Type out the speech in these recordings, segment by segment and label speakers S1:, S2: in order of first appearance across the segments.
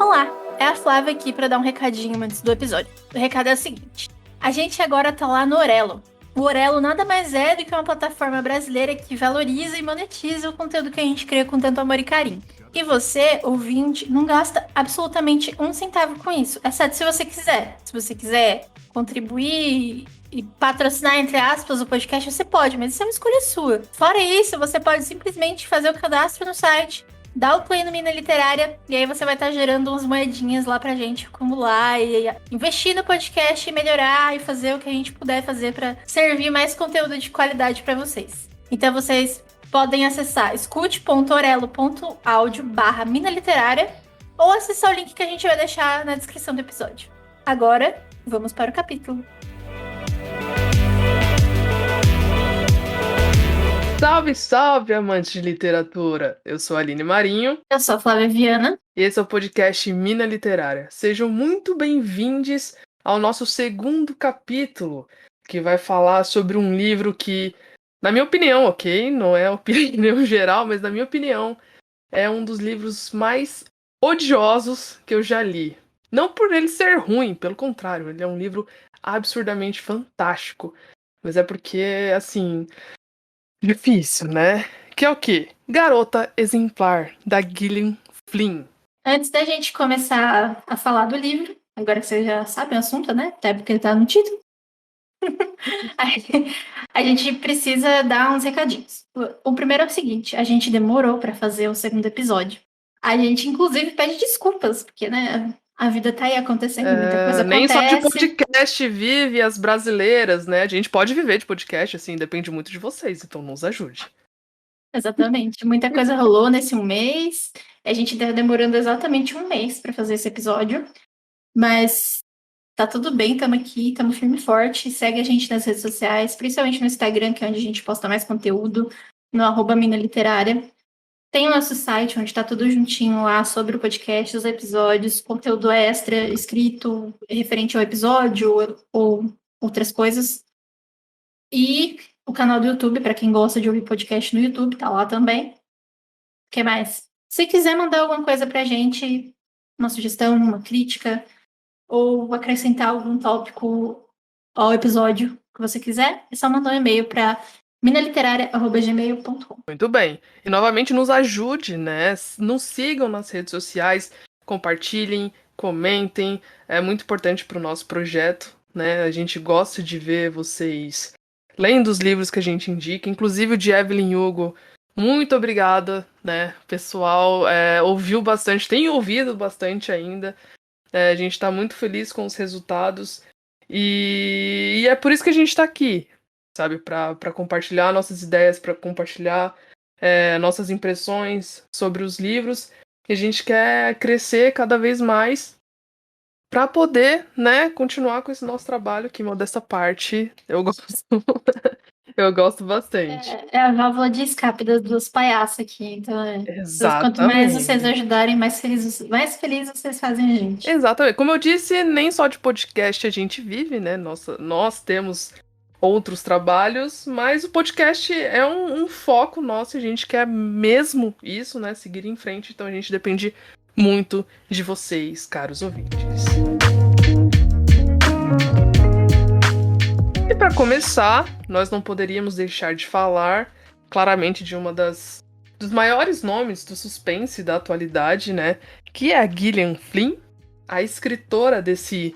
S1: Olá, é a Flávia aqui para dar um recadinho antes do episódio. O recado é o seguinte: a gente agora tá lá no Orelo. O Orelo nada mais é do que uma plataforma brasileira que valoriza e monetiza o conteúdo que a gente cria com tanto amor e carinho. E você, ouvinte, não gasta absolutamente um centavo com isso, exceto se você quiser. Se você quiser contribuir e patrocinar, entre aspas, o podcast, você pode, mas isso é uma escolha sua. Fora isso, você pode simplesmente fazer o cadastro no site, dá o play no Mina Literária, e aí você vai estar gerando umas moedinhas lá pra gente acumular e investir no podcast e melhorar e fazer o que a gente puder fazer pra servir mais conteúdo de qualidade pra vocês. Então vocês podem acessar escute.orelo.audio/Mina Literária ou acessar o link que a gente vai deixar na descrição do episódio. Agora, vamos para o capítulo.
S2: Salve, salve, amantes de literatura! Eu sou a Aline Marinho.
S1: Eu sou a Flávia Viana.
S2: E esse é o podcast Mina Literária. Sejam muito bem-vindos ao nosso segundo capítulo, que vai falar sobre um livro que, na minha opinião, ok? Não é a opinião geral, mas na minha opinião, é um dos livros mais odiosos que eu já li. Não por ele ser ruim, pelo contrário, ele é um livro absurdamente fantástico. Mas é porque, assim, difícil, né? Que é o quê? Garota Exemplar, da Gillian Flynn.
S1: Antes da gente começar a falar do livro, agora que vocês já sabem o assunto, né? Até porque ele tá no título. A gente precisa dar uns recadinhos. O primeiro é o seguinte: a gente demorou para fazer o segundo episódio. A gente, inclusive, pede desculpas, porque, né, a vida tá aí acontecendo, muita coisa acontece.
S2: Nem só de podcast vive as brasileiras, né? A gente pode viver de podcast, assim, depende muito de vocês, então nos ajude.
S1: Exatamente. Muita coisa rolou nesse um mês. A gente tá demorando exatamente um mês para fazer esse episódio. Mas tá tudo bem, estamos aqui, estamos firme e forte. Segue a gente nas redes sociais, principalmente no Instagram, que é onde a gente posta mais conteúdo, no @Mina Literária. Tem o nosso site, onde tá tudo juntinho lá sobre o podcast, os episódios, conteúdo extra, escrito, referente ao episódio ou outras coisas. E o canal do YouTube, para quem gosta de ouvir podcast no YouTube, tá lá também. O que mais? Se quiser mandar alguma coisa pra gente, uma sugestão, uma crítica, ou acrescentar algum tópico ao episódio que você quiser, é só mandar um e-mail para minaliteraria@gmail.com.
S2: Muito bem. E novamente nos ajude, né? Nos sigam nas redes sociais, compartilhem, comentem. É muito importante para o nosso projeto, né? A gente gosta de ver vocês lendo os livros que a gente indica, inclusive o de Evelyn Hugo. Muito obrigada, né? O pessoal ouviu bastante, tem ouvido bastante ainda. A gente está muito feliz com os resultados. E é por isso que a gente está aqui, sabe? Para compartilhar nossas ideias, para compartilhar nossas impressões sobre os livros. E a gente quer crescer cada vez mais para poder, né, continuar com esse nosso trabalho, que modesta parte eu gosto. Eu gosto bastante.
S1: É a válvula de escape dos palhaços aqui. Então, quanto mais vocês
S2: Exatamente.
S1: ajudarem, mais felizes vocês fazem a gente.
S2: Exatamente. Como eu disse, nem só de podcast a gente vive, né? Nós temos outros trabalhos, mas o podcast é um foco nosso, a gente quer mesmo isso, né? Seguir em frente, então a gente depende muito de vocês, caros ouvintes. E para começar, nós não poderíamos deixar de falar claramente de uma dos maiores nomes do suspense da atualidade, né? Que é a Gillian Flynn, a escritora desse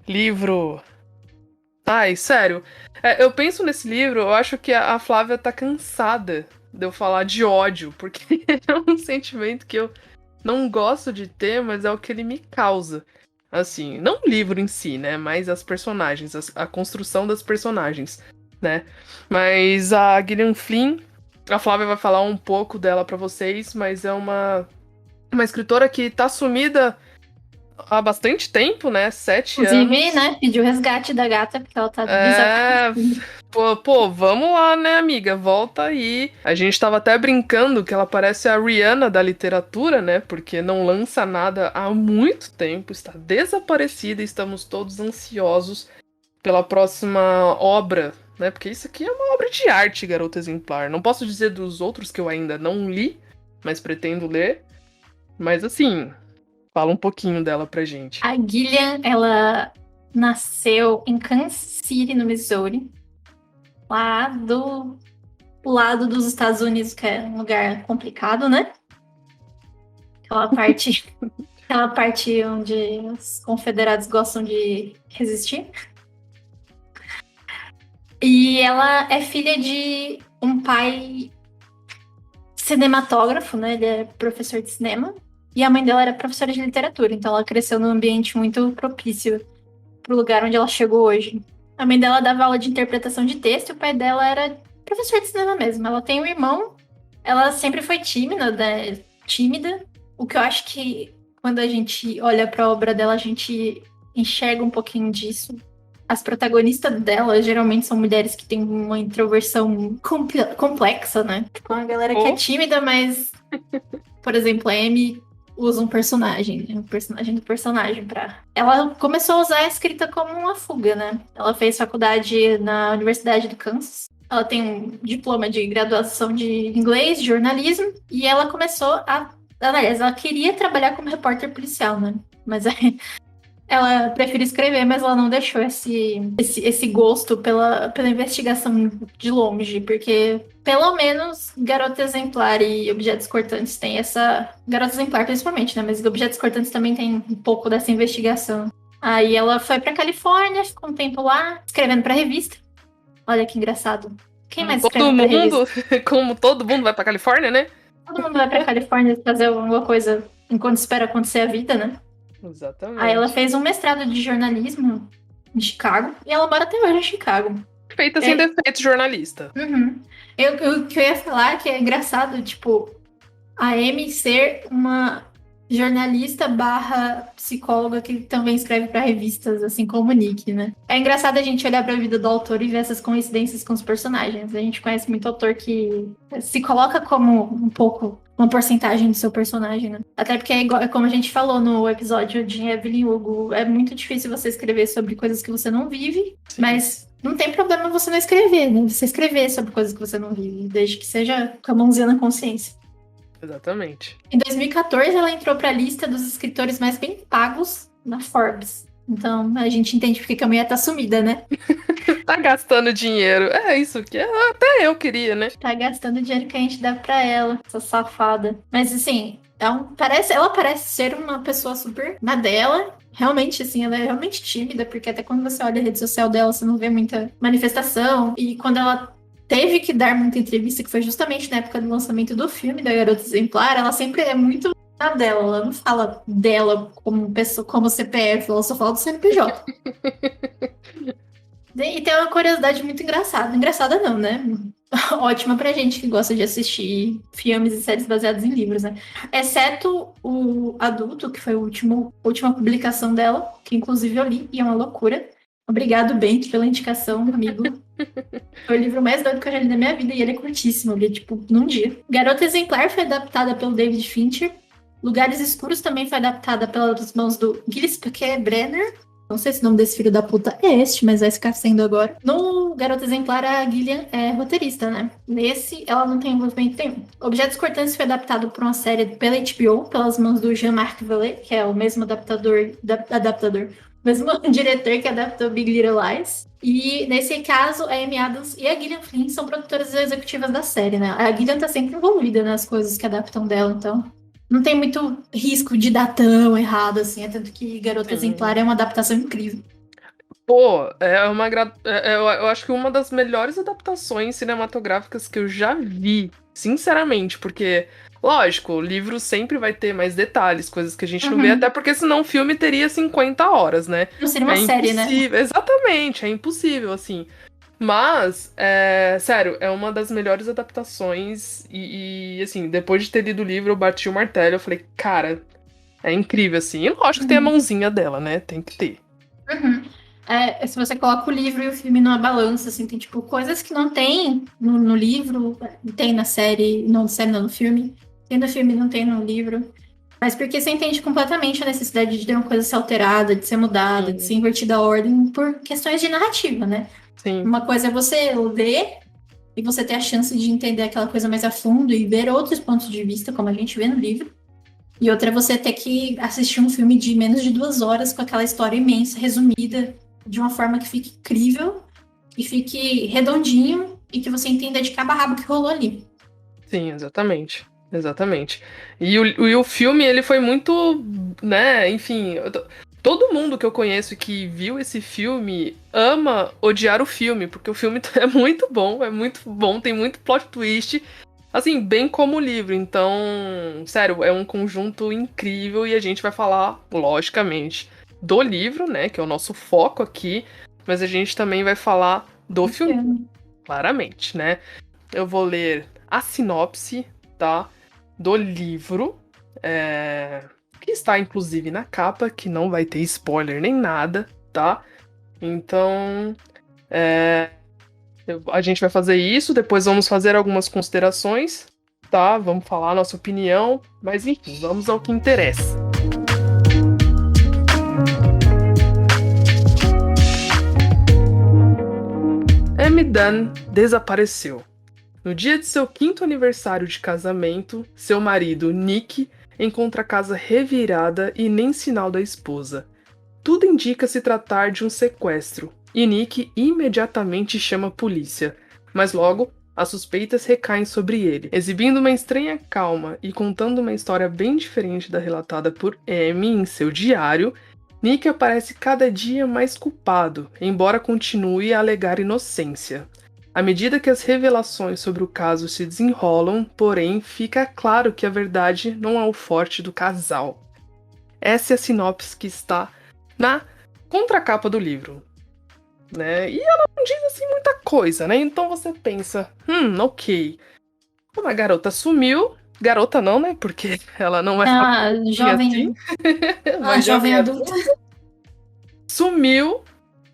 S2: livro. Ai, sério. Eu penso nesse livro, eu acho que a Flávia tá cansada de eu falar de ódio, porque é um sentimento que eu não gosto de ter, mas é o que ele me causa. Assim, não o livro em si, né? Mas as personagens, a construção das personagens, né? Mas a Gillian Flynn, a Flávia vai falar um pouco dela pra vocês, mas é uma escritora que tá sumida há bastante tempo, né? 7 anos.
S1: Inclusive, né, pediu o resgate da gata, porque ela tá desaparecida.
S2: Pô, vamos lá, né, amiga? Volta aí. A gente tava até brincando que ela parece a Rihanna da literatura, né? Porque não lança nada há muito tempo, está desaparecida e estamos todos ansiosos pela próxima obra, né? Porque isso aqui é uma obra de arte, Garota Exemplar. Não posso dizer dos outros que eu ainda não li, mas pretendo ler. Mas assim, Fala um pouquinho dela pra gente.
S1: A Gillian, ela nasceu em Kansas City, no Missouri, lá do lado dos Estados Unidos, que é um lugar complicado, né? Aquela parte onde os confederados gostam de resistir. E ela é filha de um pai cinematógrafo, né? Ele é professor de cinema. E a mãe dela era professora de literatura, então ela cresceu num ambiente muito propício pro lugar onde ela chegou hoje. A mãe dela dava aula de interpretação de texto e o pai dela era professor de cinema mesmo. Ela tem um irmão, ela sempre foi tímida, né? Tímida. O que eu acho que quando a gente olha pra obra dela, a gente enxerga um pouquinho disso. As protagonistas dela geralmente são mulheres que têm uma introversão complexa, né? Tipo, uma galera que é tímida, mas, por exemplo, a Amy usa um personagem, né? O personagem do personagem pra... Ela começou a usar a escrita como uma fuga, né? Ela fez faculdade na Universidade do Kansas. Ela tem um diploma de graduação de inglês, de jornalismo, e ela começou a... Aliás, ela queria trabalhar como repórter policial, né? Mas aí ela prefere escrever, mas ela não deixou esse gosto pela investigação de longe, porque pelo menos Garota Exemplar e Objetos Cortantes tem essa... Garota Exemplar principalmente, né? Mas Objetos Cortantes também tem um pouco dessa investigação. Aí ela foi pra Califórnia, ficou um tempo lá, escrevendo pra revista. Olha que engraçado. Quem mais escreve pra revista?
S2: Como todo mundo vai pra Califórnia, né?
S1: Todo mundo vai pra Califórnia fazer alguma coisa enquanto espera acontecer a vida, né?
S2: Exatamente.
S1: Aí ela fez um mestrado de jornalismo em Chicago e ela mora até hoje em Chicago.
S2: Feita sem defeito, jornalista.
S1: Uhum. O que eu ia falar é que é engraçado, tipo, a Amy ser uma jornalista barra psicóloga que também escreve para revistas, assim como o Nick, né? É engraçado a gente olhar para a vida do autor e ver essas coincidências com os personagens. A gente conhece muito autor que se coloca como um pouco uma porcentagem do seu personagem, né? Até porque é como a gente falou no episódio de Evelyn Hugo, é muito difícil você escrever sobre coisas que você não vive, sim, mas não tem problema você não escrever, né? Você escrever sobre coisas que você não vive, desde que seja com a mãozinha na consciência.
S2: Exatamente.
S1: Em 2014, ela entrou para a lista dos escritores mais bem pagos na Forbes. Então, a gente entende porque a mulher tá sumida, né?
S2: Tá gastando dinheiro. É isso que até eu queria, né?
S1: Tá gastando o dinheiro que a gente dá pra ela, essa safada. Mas, assim, ela parece ser uma pessoa super na dela. Realmente, assim, ela é realmente tímida, porque até quando você olha a rede social dela, você não vê muita manifestação. E quando ela teve que dar muita entrevista, que foi justamente na época do lançamento do filme da Garota Exemplar, ela sempre é muito na dela. Ela não fala dela como pessoa, como CPF, ela só fala do CNPJ. E tem uma curiosidade muito engraçada. Engraçada não, né? Ótima pra gente que gosta de assistir filmes e séries baseadas em livros, né? Exceto o Adulto, que foi a última publicação dela, que inclusive eu li, e é uma loucura. Obrigado, Bento, pela indicação, amigo. Foi o livro mais doido que eu já li na minha vida e ele é curtíssimo, eu li, tipo, num dia. Garota Exemplar foi adaptada pelo David Fincher. Lugares Escuros também foi adaptada pelas mãos do Gilles Brenner. Não sei se o nome desse filho da puta é este, mas vai ficar sendo agora. No Garota Exemplar, a Gillian é roteirista, né? Nesse, ela não tem envolvimento nenhum. Objetos Cortantes foi adaptado por uma série pela HBO, pelas mãos do Jean-Marc Vallée, que é o mesmo mesmo diretor que adaptou Big Little Lies. E, nesse caso, a Amy Adams e a Gillian Flynn são produtoras executivas da série, né? A Gillian tá sempre envolvida nas coisas que adaptam dela, então não tem muito risco de dar tão errado, assim. É tanto que Garota Exemplar é uma adaptação incrível.
S2: Pô, eu acho que uma das melhores adaptações cinematográficas que eu já vi, sinceramente, porque, lógico, o livro sempre vai ter mais detalhes, coisas que a gente não vê, até porque senão o filme teria 50 horas, né?
S1: Não seria uma série, né?
S2: Exatamente, é impossível, assim. Mas, sério, é uma das melhores adaptações e, assim, depois de ter lido o livro, eu bati o martelo, eu falei, cara, é incrível, assim. E lógico que tem a mãozinha dela, né? Tem que ter.
S1: Se você coloca o livro e o filme numa balança, assim, tem, tipo, coisas que não tem no livro, tem na série, não no filme, tem no filme, não tem no livro. Mas porque você entende completamente a necessidade de ter uma coisa ser alterada, de ser mudada, de ser invertida a ordem por questões de narrativa, né?
S2: Sim.
S1: Uma coisa é você ler e você ter a chance de entender aquela coisa mais a fundo e ver outros pontos de vista, como a gente vê no livro. E outra é você ter que assistir um filme de menos de 2 horas com aquela história imensa, resumida, de uma forma que fique incrível e fique redondinho e que você entenda de cabo a rabo o que rolou ali.
S2: Sim, exatamente. Exatamente. E o filme, ele foi muito, né, enfim, todo mundo que eu conheço que viu esse filme ama odiar o filme, porque o filme é muito bom, tem muito plot twist, assim, bem como o livro. Então, sério, é um conjunto incrível e a gente vai falar, logicamente, do livro, né, que é o nosso foco aqui, mas a gente também vai falar do filme, claramente, né? Eu vou ler a sinopse, tá? Do livro, que está inclusive na capa, que não vai ter spoiler nem nada, tá? Então, a gente vai fazer isso, depois vamos fazer algumas considerações, tá? Vamos falar a nossa opinião, mas enfim, vamos ao que interessa. M. Dunn desapareceu. No dia de seu 5º aniversário de casamento, seu marido, Nick, encontra a casa revirada e nem sinal da esposa. Tudo indica se tratar de um sequestro, e Nick imediatamente chama a polícia, mas logo as suspeitas recaem sobre ele. Exibindo uma estranha calma e contando uma história bem diferente da relatada por Amy em seu diário, Nick aparece cada dia mais culpado, embora continue a alegar inocência. À medida que as revelações sobre o caso se desenrolam, porém, fica claro que a verdade não é o forte do casal. Essa é a sinopse que está na contracapa do livro, né? E ela não diz assim muita coisa, né? Então você pensa, ok. Uma garota sumiu. Garota não, né? Porque ela não é
S1: A
S2: assim.
S1: jovem,
S2: Uma
S1: a jovem
S2: jovem
S1: adulta.
S2: sumiu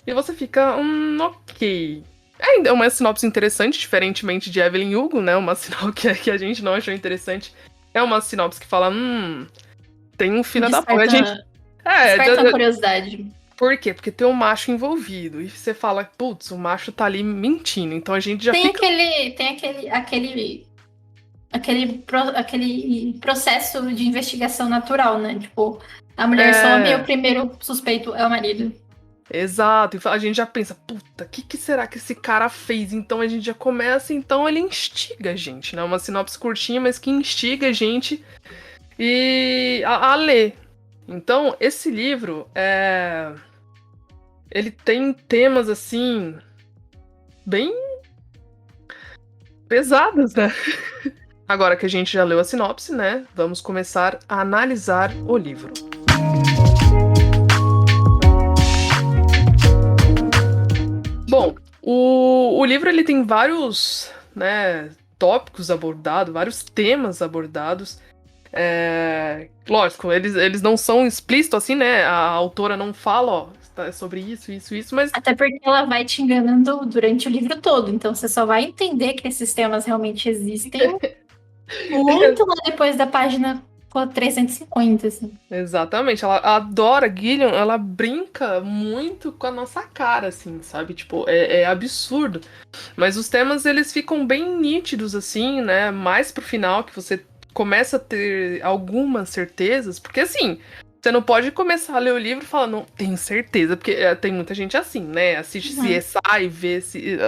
S2: e você fica, ok. Ainda é uma sinopse interessante, diferentemente de Evelyn Hugo, né? Uma sinopse que a gente não achou interessante. É uma sinopse que fala, tem um filho da puta. A gente.
S1: Desperta a curiosidade.
S2: Por quê? Porque tem um macho envolvido. E você fala, putz, o macho tá ali mentindo. Então a gente já fica.
S1: Aquele processo de investigação natural, né? Tipo, a mulher some e o
S2: É,
S1: primeiro suspeito é o marido.
S2: exato. E a gente já pensa, puta, o que será que esse cara fez? Então a gente já começa, então ele instiga a gente, né? Uma sinopse curtinha, mas que instiga a gente a ler. Então, esse livro ele tem temas assim bem pesados, né? Agora que a gente já leu a sinopse, né? Vamos começar a analisar o livro. Bom, o livro ele tem vários, né, tópicos abordados, vários temas abordados. Lógico, eles não são explícitos assim, né? A autora não fala, ó, é sobre isso, mas
S1: Até porque ela vai te enganando durante o livro todo. Então você só vai entender que esses temas realmente existem muito lá depois da página 350, assim.
S2: exatamente, ela adora Gillian, ela brinca muito com a nossa cara, assim, sabe? Tipo, é absurdo. Mas os temas, eles ficam bem nítidos, assim, né? Mais pro final, que você começa a ter algumas certezas, porque assim, você não pode começar a ler o livro e falar, não, tenho certeza, porque tem muita gente assim, né? Assiste
S1: Uhum.
S2: CSI,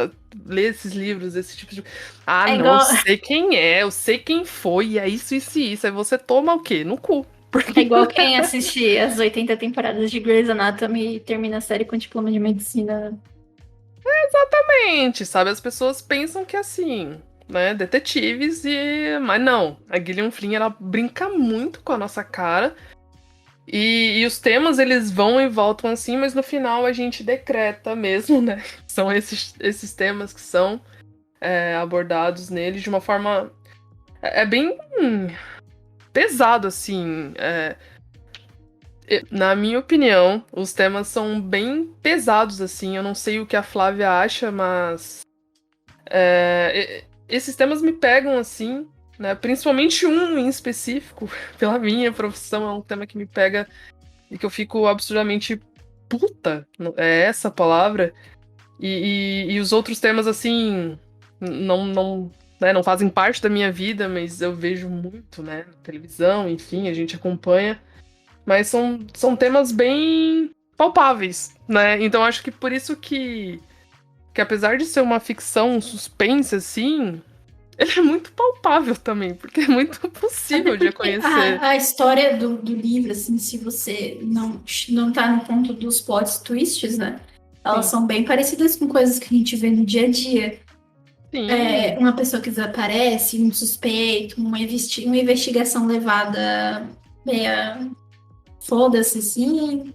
S2: lê esses livros, esse tipo de. Ah,
S1: É
S2: não, eu
S1: igual,
S2: sei quem é, eu sei quem foi, e é isso, isso e isso. Aí você toma o quê? No cu.
S1: é
S2: Porque
S1: igual quem assiste as 80 temporadas de Grey's Anatomy e termina a série com diploma de medicina.
S2: exatamente, sabe? As pessoas pensam que é assim, né? Detetives mas não. A Gillian Flynn, ela brinca muito com a nossa cara. E os temas, eles vão e voltam assim, mas no final a gente decreta mesmo, né? São esses temas que são abordados nele de uma forma... É bem pesado, assim. Na minha opinião, os temas são bem pesados, assim. Eu não sei o que a Flávia acha, mas... esses temas me pegam, assim, né? Principalmente um em específico, pela minha profissão, é um tema que me pega e que eu fico absurdamente puta, é essa a palavra. E os outros temas, assim, não. né, não fazem parte da minha vida, mas eu vejo muito, né, na televisão, enfim, a gente acompanha. Mas são temas bem palpáveis, né? Então acho que por isso que apesar de ser uma ficção, um suspense, assim, ele é muito palpável também, porque é muito
S1: Até
S2: possível de
S1: porque
S2: conhecer.
S1: a história do livro, assim, se você não tá no ponto dos plot twists, né? Elas
S2: Sim,
S1: são bem parecidas com coisas que a gente vê no dia a dia.
S2: sim.
S1: Uma pessoa que desaparece, um suspeito, uma investigação levada meia foda-se, assim.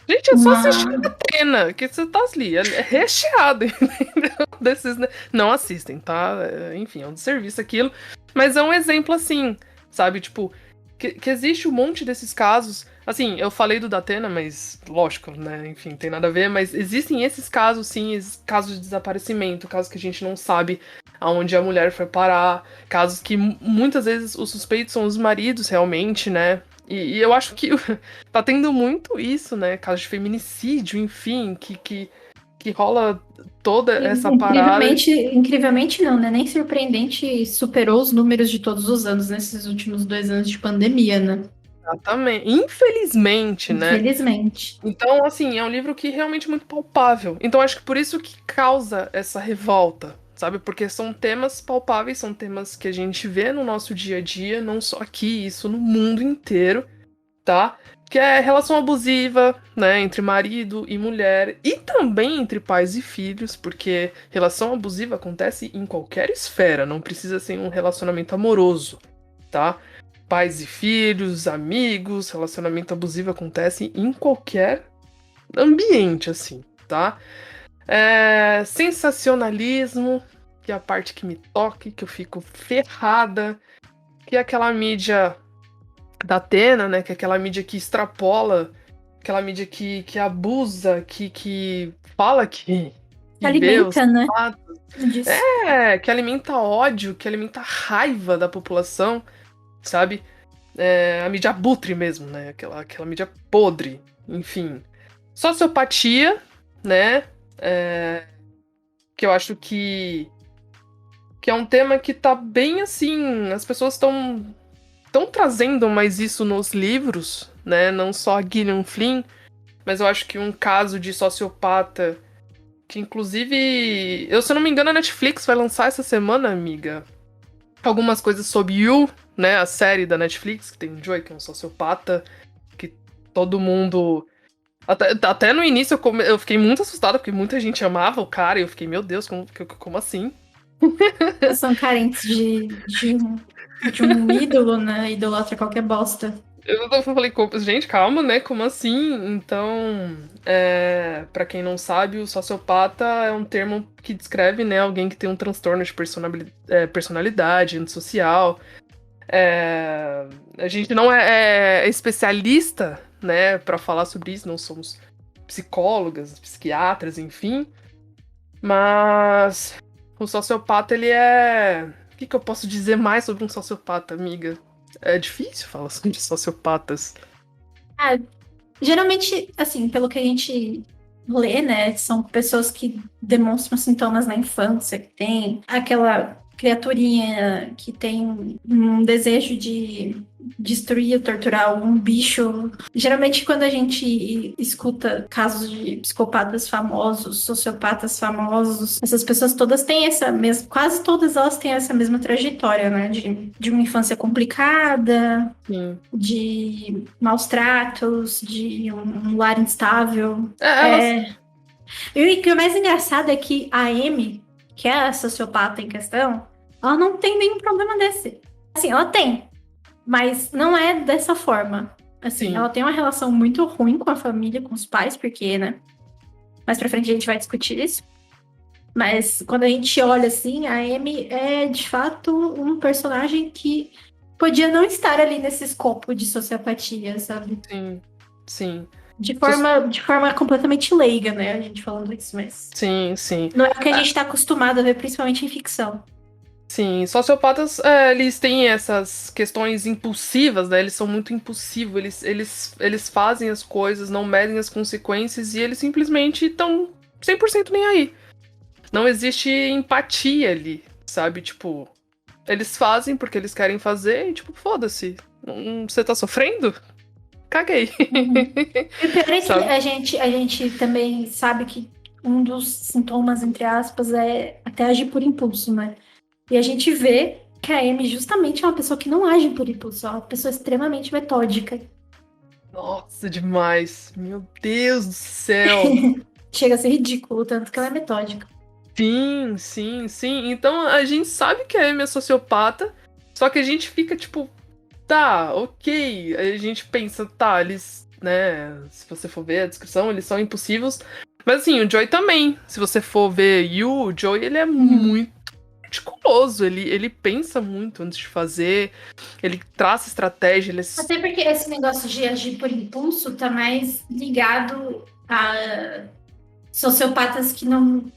S2: Gente, é só assistir
S1: Uma.
S2: a Atena, que você tá ali, é recheado, entendeu? Desses, né? Não assistem, tá? Enfim, é um desserviço aquilo. Mas é um exemplo assim, sabe? Tipo, que existe um monte desses casos. Assim, eu falei do Datena, mas lógico, né? Enfim, tem nada a ver. Mas existem esses casos, sim, esses casos de desaparecimento, casos que a gente não sabe aonde a mulher foi parar, casos que muitas vezes os suspeitos são os maridos, realmente, né? E eu acho que tá tendo muito isso, né? Casos de feminicídio, enfim, que rola toda essa parada.
S1: Incrivelmente não, né? Nem surpreendente, superou os números de todos os anos nesses últimos 2 anos de pandemia, né?
S2: Exatamente. Infelizmente, né?
S1: Infelizmente.
S2: Então, assim, é um livro que é realmente muito palpável. Então, acho que por isso que causa essa revolta, sabe? Porque são temas palpáveis, são temas que a gente vê no nosso dia a dia, não só aqui, isso no mundo inteiro, tá? Que é relação abusiva, né, entre marido e mulher, e também entre pais e filhos, porque relação abusiva acontece em qualquer esfera, não precisa ser um relacionamento amoroso, tá? Pais e filhos, amigos, relacionamento abusivo acontece em qualquer ambiente, assim, tá? Sensacionalismo, que é a parte que me toca, que eu fico ferrada, que é aquela mídia da Atena, né? Que é aquela mídia que extrapola, aquela mídia que abusa, que fala
S1: Que
S2: que vê os
S1: alimenta, né?
S2: fatos.
S1: Disso.
S2: Que alimenta ódio, que alimenta raiva da população, sabe? A mídia abutre mesmo, né? Aquela mídia podre, enfim. Sociopatia, né? Que eu acho que é um tema que tá bem assim. As pessoas estão trazendo mais isso nos livros, né? Não só a Gillian Flynn, mas eu acho que um caso de sociopata que inclusive, se eu não me engano, a Netflix vai lançar essa semana, amiga, algumas coisas sobre You, né? A série da Netflix, que tem o Joey, que é um sociopata, que todo mundo. Até no início eu fiquei muito assustada, porque muita gente amava o cara, e eu fiquei, meu Deus, como assim?
S1: São carentes de um ídolo, né? Idolatra qualquer bosta.
S2: Eu falei, gente, calma, né? Como assim? Então, para quem não sabe, o sociopata é um termo que descreve, né, alguém que tem um transtorno de personalidade antissocial. A gente não é especialista, né, para falar sobre isso, não somos psicólogas, psiquiatras, enfim. Mas o sociopata, ele é. O que eu posso dizer mais sobre um sociopata, amiga? É difícil falar sobre sociopatas.
S1: Ah, geralmente, assim, pelo que a gente lê, né, são pessoas que demonstram sintomas na infância, que tem aquela criaturinha que tem um desejo de destruir ou torturar algum bicho. Geralmente, quando a gente escuta casos de psicopatas famosos, sociopatas famosos, essas pessoas todas têm essa mesma, quase todas elas têm essa mesma trajetória, né, de uma infância complicada,
S2: Sim.
S1: de maus tratos, de um lar instável.
S2: Elas.
S1: E o que é mais engraçado é que a Amy, que é a sociopata em questão, ela não tem nenhum problema desse. Assim, ela tem, mas não é dessa forma. Assim,
S2: Sim.
S1: ela tem uma relação muito ruim com a família, com os pais, porque, né? Mais pra frente a gente vai discutir isso. Mas quando a gente olha assim, a Amy é de fato um personagem que podia não estar ali nesse escopo de sociopatia, sabe?
S2: Sim. Sim.
S1: De forma completamente leiga, né? A gente falando isso, mas
S2: Sim, sim.
S1: não é o que a gente tá acostumado a ver, principalmente em ficção.
S2: Sim, sociopatas, eles têm essas questões impulsivas, né? Eles são muito impulsivos, eles fazem as coisas, não medem as consequências e eles simplesmente estão 100% nem aí. Não existe empatia ali, sabe? Tipo, eles fazem porque eles querem fazer e, tipo, foda-se. Você tá sofrendo? Caguei.
S1: Uhum. E o pior é que
S2: Sabe?
S1: a gente também sabe que um dos sintomas, entre aspas, é até agir por impulso, né? E a gente vê que a Amy justamente é uma pessoa que não age por impulso, é uma pessoa extremamente metódica.
S2: Nossa, demais. Meu Deus do céu.
S1: Chega a ser ridículo, tanto que ela é metódica.
S2: Sim, sim, sim. Então a gente sabe que a Amy é sociopata, só que a gente fica tipo, tá, ok. Aí a gente pensa, tá, eles, né, se você for ver a descrição, eles são impulsivos. Mas assim, o Joey também. Se você for ver Yu, o Joey, ele é
S1: Uhum.
S2: muito meticuloso. Ele pensa muito antes de fazer, ele traça estratégia, ele é...
S1: Até porque esse negócio de agir por impulso tá mais ligado a sociopatas que não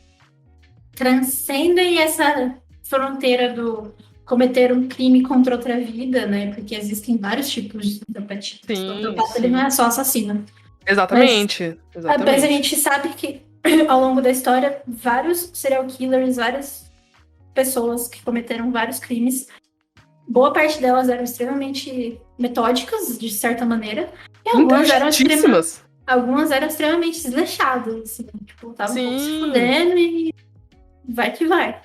S1: transcendem essa fronteira do cometer um crime contra outra vida, né? Porque existem vários tipos de sociopatia. O
S2: Sim,
S1: sociopata, ele não é
S2: sim.
S1: só assassino. Mas,
S2: Exatamente,
S1: mas a
S2: exatamente.
S1: gente sabe que ao longo da história, vários serial killers, várias pessoas que cometeram vários crimes, boa parte delas eram extremamente metódicas, de certa maneira, e
S2: Inteligentíssimas.
S1: algumas eram extremamente desleixadas, assim, tipo, estavam um pouco se
S2: Sim,
S1: fudendo e vai que vai.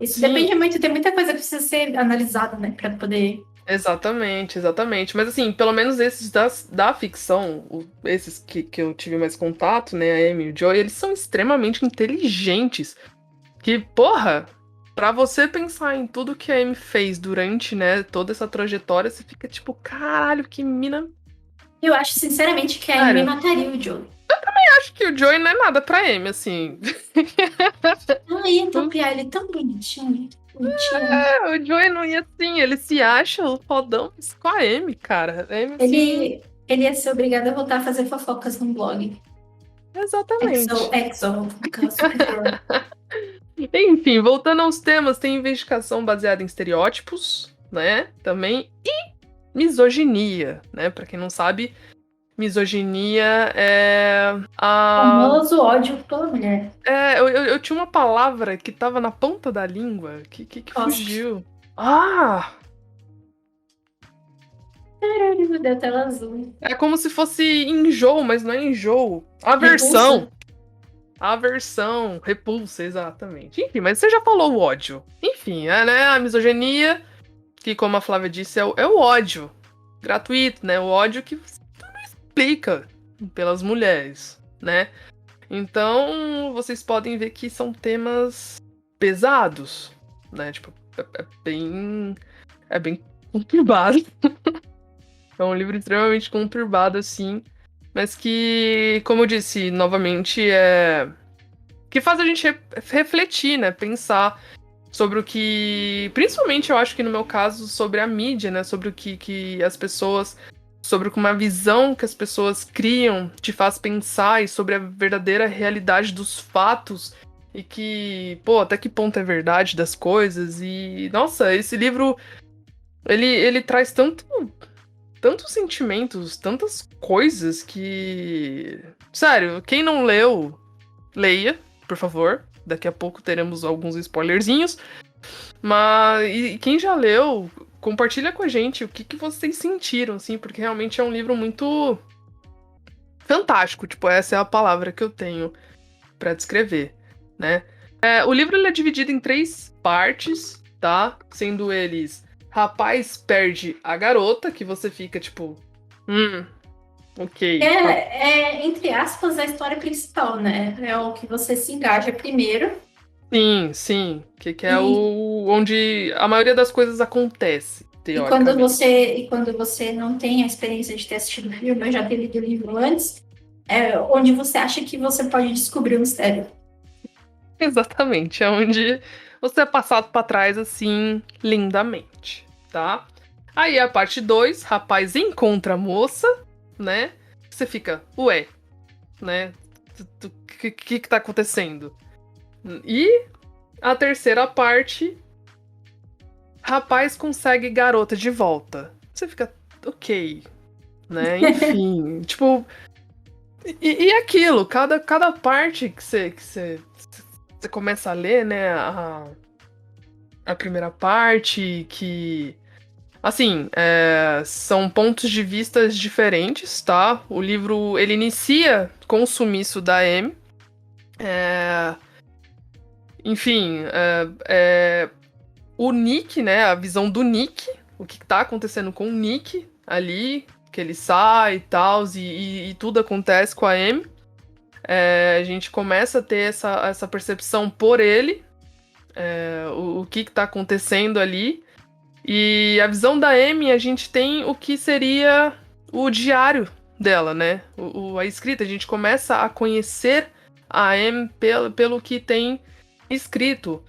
S1: Isso
S2: sim,
S1: depende muito, tem muita coisa que precisa ser analisada, né, pra poder.
S2: exatamente, exatamente. Mas assim, pelo menos esses da ficção, esses que eu tive mais contato, né, a Amy e o Joey, eles são extremamente inteligentes. Que, porra, pra você pensar em tudo que a Amy fez durante, né, toda essa trajetória, você fica tipo, caralho, que mina.
S1: Eu acho, sinceramente, que a Amy
S2: Sério,
S1: mataria o Joe.
S2: acho que o Joey não é nada pra Amy, assim.
S1: Ai, então, Pia, ele é tão bonitinho, bonitinho.
S2: É, o Joey não ia assim, ele se acha o fodão com a Amy, cara. A Amy, assim,
S1: Ele ia ser obrigado a voltar a fazer fofocas no blog.
S2: exatamente.
S1: Aquela super fã.
S2: Enfim, voltando aos temas, tem investigação baseada em estereótipos, né? Também. E misoginia, né? Pra quem não sabe, misoginia é a.
S1: Famoso ódio pela mulher.
S2: Eu tinha uma palavra que tava na ponta da língua que
S1: Cospe.
S2: fugiu. Ah!
S1: Caralho, deu tela azul.
S2: É como se fosse enjoo, mas não é enjoo. Aversão.
S1: Repulsa?
S2: Aversão, repulsa, exatamente. Enfim, mas você já falou o ódio. Enfim, né? A misoginia, que como a Flávia disse, é o ódio gratuito, né? O ódio que você não explica pelas mulheres, né? Então, vocês podem ver que são temas pesados, né? Tipo, é bem conturbado. É um livro extremamente conturbado, assim, mas que, como eu disse, novamente, que faz a gente refletir, né? Pensar sobre o que. Principalmente, eu acho que no meu caso, sobre a mídia, né? Sobre o que as pessoas. Sobre como a visão que as pessoas criam te faz pensar e sobre a verdadeira realidade dos fatos. E que, pô, até que ponto é verdade das coisas. E, nossa, esse livro, ele traz tantos sentimentos, tantas coisas que. Sério, quem não leu, leia, por favor. Daqui a pouco teremos alguns spoilerzinhos. Mas e quem já leu, compartilha com a gente o que vocês sentiram, assim, porque realmente é um livro muito fantástico. Tipo, essa é a palavra que eu tenho pra descrever, né? O livro ele é dividido em 3 partes, tá? Sendo eles Rapaz Perde a Garota, que você fica tipo, ok.
S1: Entre aspas, a história principal, né? É o que você se engaja primeiro.
S2: Sim, sim. Que é
S1: E,
S2: o onde a maioria das coisas acontece, teoricamente.
S1: e quando você não tem a experiência de ter assistido o filme, eu já ter lido o livro antes, é onde você acha que você pode descobrir o mistério.
S2: Exatamente, é onde você é passado pra trás assim, lindamente, tá? Aí a parte 2, rapaz encontra a moça, né? Você fica, ué, né? O que tá acontecendo? E a terceira parte, rapaz consegue garota de volta. Você fica, ok, né? Enfim, tipo, e aquilo, cada parte que você começa a ler, né? a primeira parte, que, assim, são pontos de vistas diferentes, tá? O livro, ele inicia com o sumiço da Amy. É, enfim, o Nick, né? A visão do Nick, o que tá acontecendo com o Nick ali, que ele sai e tal, e tudo acontece com a Amy. A gente começa a ter essa percepção por ele, o que tá acontecendo ali. E a visão da Amy, a gente tem o que seria o diário dela, né? A escrita, a gente começa a conhecer a Amy pelo que tem escrito.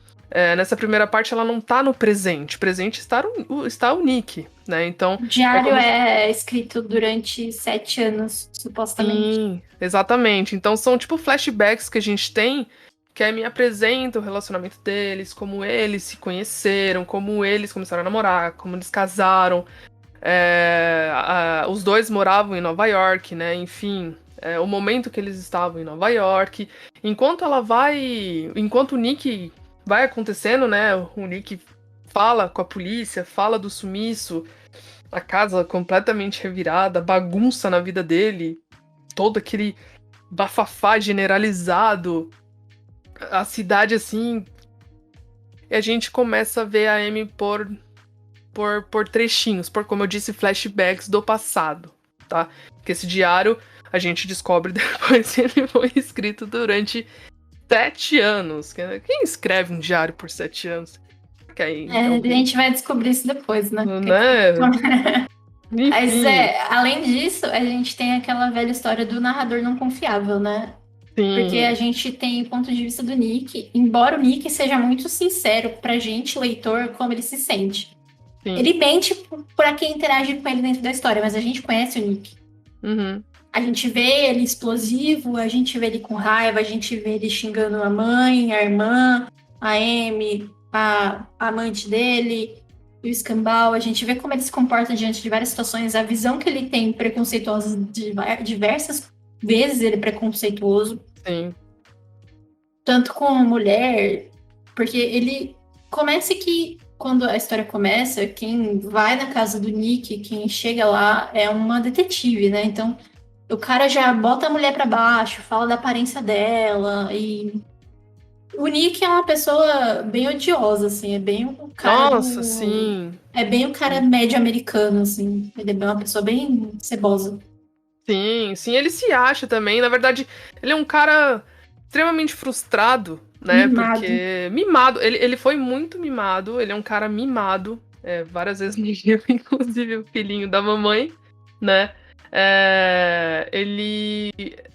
S2: Nessa primeira parte, ela não tá no presente. Presente está o Nick, né? Então,
S1: O diário
S2: como
S1: é escrito durante 7 anos, supostamente.
S2: sim, exatamente. Então são tipo flashbacks que a gente tem que aí me apresenta o relacionamento deles, como eles se conheceram, como eles começaram a namorar, como eles casaram. Os dois moravam em Nova York, né? Enfim, o momento que eles estavam em Nova York. Enquanto o Nick vai acontecendo, né? O Nick fala com a polícia, fala do sumiço, a casa completamente revirada, bagunça na vida dele, todo aquele bafafá generalizado, a cidade assim. E a gente começa a ver a Amy por trechinhos, por, como eu disse, flashbacks do passado, tá? Porque esse diário, a gente descobre depois que ele foi escrito durante 7 anos. Quem escreve um diário por 7 anos? Que aí,
S1: A
S2: alguém,
S1: gente vai descobrir isso depois, né?
S2: né?
S1: Mas
S2: Enfim,
S1: além disso, a gente tem aquela velha história do narrador não confiável, né? Porque a
S2: sim,
S1: gente tem o ponto de vista do Nick, embora o Nick seja muito sincero pra gente, leitor, como ele se sente.
S2: sim.
S1: Ele mente pra quem interage com ele dentro da história, mas a gente conhece o Nick.
S2: Uhum,
S1: A gente vê ele explosivo, a gente vê ele com raiva, a gente vê ele xingando a mãe, a irmã, a Amy, a amante dele, o escambau. A gente vê como ele se comporta diante de várias situações, a visão que ele tem preconceituosa diversas vezes ele é preconceituoso,
S2: sim.
S1: tanto com a mulher, porque ele começa que quando a história começa, quem vai na casa do Nick, quem chega lá é uma detetive, né? Então o cara já bota a mulher pra baixo, fala da aparência dela e o Nick é uma pessoa bem odiosa, assim, é bem o cara
S2: Nossa,
S1: do
S2: sim.
S1: é bem o cara médio americano, assim. Ele é uma pessoa bem cebosa.
S2: Sim, sim, ele se acha também. Na verdade, ele é um cara extremamente frustrado, né?
S1: Mimado.
S2: Porque mimado, ele foi muito mimado, ele é um cara mimado, várias vezes no livro, inclusive o filhinho da mamãe, né? Ele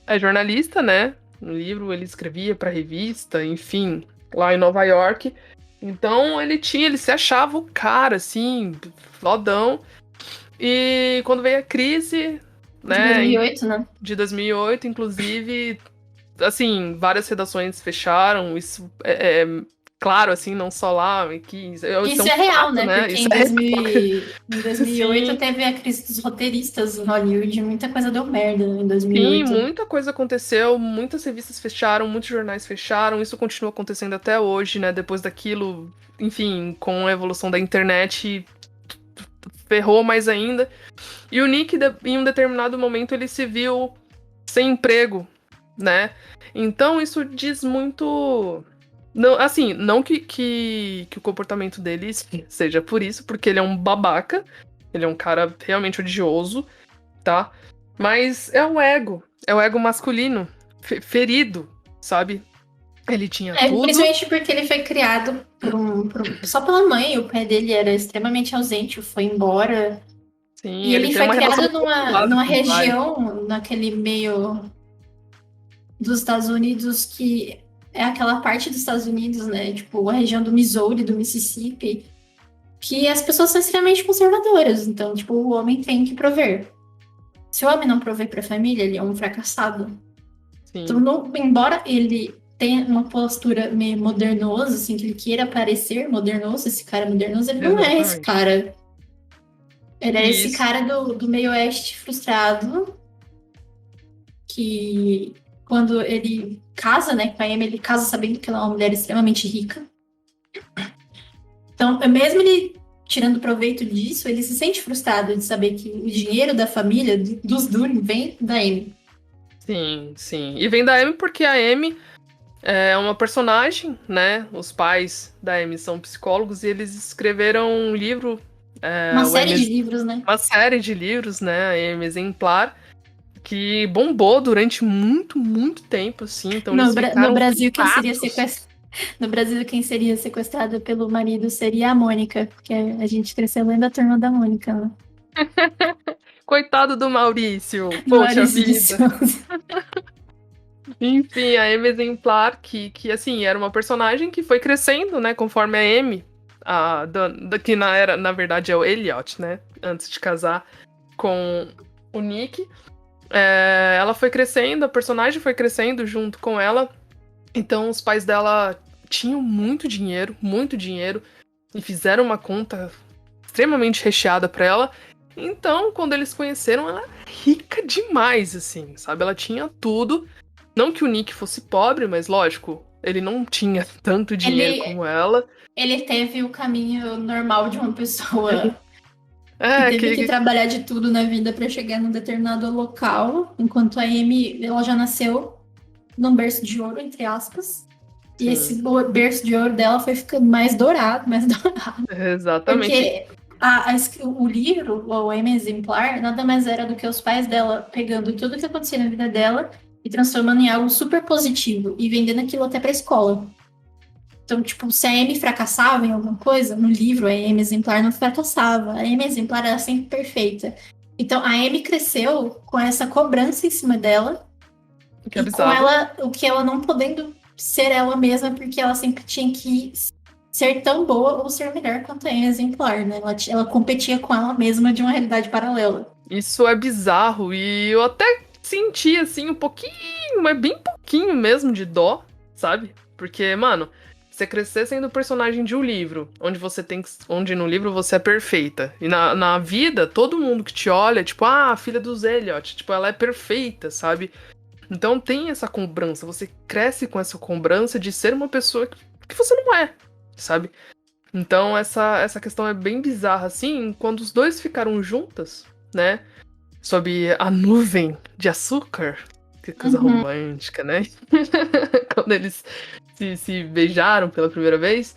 S2: é jornalista, né? No livro ele escrevia pra revista, enfim, lá em Nova York. Então ele se achava o cara, assim, fodão. E quando veio a crise,
S1: De
S2: né,
S1: 2008, né?
S2: de 2008, inclusive, assim, várias redações fecharam, isso é claro, assim, não só lá, aqui, isso é
S1: Isso
S2: um
S1: é real,
S2: fato,
S1: né?
S2: né,
S1: Porque
S2: isso é
S1: em 2008
S2: sim,
S1: teve a crise dos roteiristas em Hollywood, muita coisa deu merda em
S2: sim,
S1: 2008.
S2: muita coisa aconteceu, muitas revistas fecharam, muitos jornais fecharam, isso continua acontecendo até hoje, né, depois daquilo, enfim, com a evolução da internet, ferrou mais ainda, e o Nick, em um determinado momento, ele se viu sem emprego, né? Então isso diz muito. Não, assim, não que o comportamento dele seja por isso, porque ele é um babaca, ele é um cara realmente odioso, tá? Mas é o ego masculino, ferido, sabe? Ele tinha tudo,
S1: Principalmente porque ele foi criado só pela mãe, o pai dele era extremamente ausente, foi embora.
S2: sim,
S1: E
S2: ele
S1: ele
S2: tem
S1: foi
S2: uma relação
S1: criado
S2: muito conturbada
S1: numa
S2: com o pai.
S1: região, naquele meio dos Estados Unidos, que é aquela parte dos Estados Unidos, né? Tipo, a região do Missouri, do Mississippi, que as pessoas são extremamente conservadoras. Então, tipo, o homem tem que prover. Se o homem não prover para a família, ele é um fracassado. Então,
S2: Sim,
S1: embora ele tenha uma postura meio modernosa, assim, que ele queira parecer modernoso, esse cara modernoso, ele não é esse
S2: exatamente.
S1: cara. Ele é
S2: E
S1: esse
S2: isso,
S1: cara do meio oeste frustrado, que quando ele casa, né, com a Amy, ele casa sabendo que ela é uma mulher extremamente rica. Então, mesmo ele tirando proveito disso, ele se sente frustrado de saber que o dinheiro da família, dos Dune, vem da Amy.
S2: Sim, sim. E vem da Amy porque a Amy é uma personagem, né? Os pais da Amy são psicólogos e eles escreveram um livro,
S1: Uma
S2: o
S1: série de livros, né?
S2: uma série de livros, né? A Amy Exemplar, que bombou durante muito, muito tempo, assim. Então eles
S1: No
S2: ficaram
S1: Brasil,
S2: ricaços.
S1: no Brasil, quem seria sequestrada pelo marido seria a Mônica, porque a gente cresceu lendo a Turma da Mônica, né?
S2: Coitado do Maurício,
S1: Do
S2: poxa
S1: Maurício de
S2: vida.
S1: Souza.
S2: Enfim, a Amy Exemplar, que assim, era uma personagem que foi crescendo, né, conforme a Amy, que na verdade é o Elliot, né, antes de casar com o Nick. Ela foi crescendo, a personagem foi crescendo junto com ela, então os pais dela tinham muito dinheiro, e fizeram uma conta extremamente recheada pra ela. Então, quando eles conheceram, ela era rica demais, assim, sabe? Ela tinha tudo. Não que o Nick fosse pobre, mas lógico, ele não tinha tanto dinheiro
S1: Ele,
S2: como ela.
S1: ele teve o caminho normal de uma pessoa que
S2: É,
S1: teve que
S2: que.
S1: trabalhar de tudo na vida para chegar num determinado local, enquanto a Amy, ela já nasceu num berço de ouro, entre aspas. E
S2: Sim,
S1: esse berço de ouro dela foi ficando mais dourado, mais dourado.
S2: exatamente.
S1: Porque o livro, o Amy Exemplar, nada mais era do que os pais dela pegando tudo que acontecia na vida dela e transformando em algo super positivo e vendendo aquilo até pra escola. Então, tipo, se a Amy fracassava em alguma coisa, no livro a Amy Exemplar não fracassava. A Amy Exemplar era sempre perfeita. Então, a Amy cresceu com essa cobrança em cima dela
S2: O que é
S1: e com
S2: bizarro.
S1: ela, o que ela não podendo ser ela mesma, porque ela sempre tinha que ser tão boa ou ser melhor quanto a Amy Exemplar, né? Ela competia com ela mesma de uma realidade paralela.
S2: Isso é bizarro. E eu até senti, assim, um pouquinho, mas bem pouquinho mesmo de dó, sabe? Porque, mano, você crescer sendo personagem de um livro, onde no livro você é perfeita. E na vida, todo mundo que te olha, tipo, a filha dos Elliot, tipo, ela é perfeita, sabe? Então tem essa cobrança, você cresce com essa cobrança de ser uma pessoa que você não é, sabe? Então essa questão é bem bizarra, assim, quando os dois ficaram juntas, né? Sob a nuvem de açúcar. Que coisa
S1: Uhum.
S2: romântica, né? Quando eles se beijaram pela primeira vez,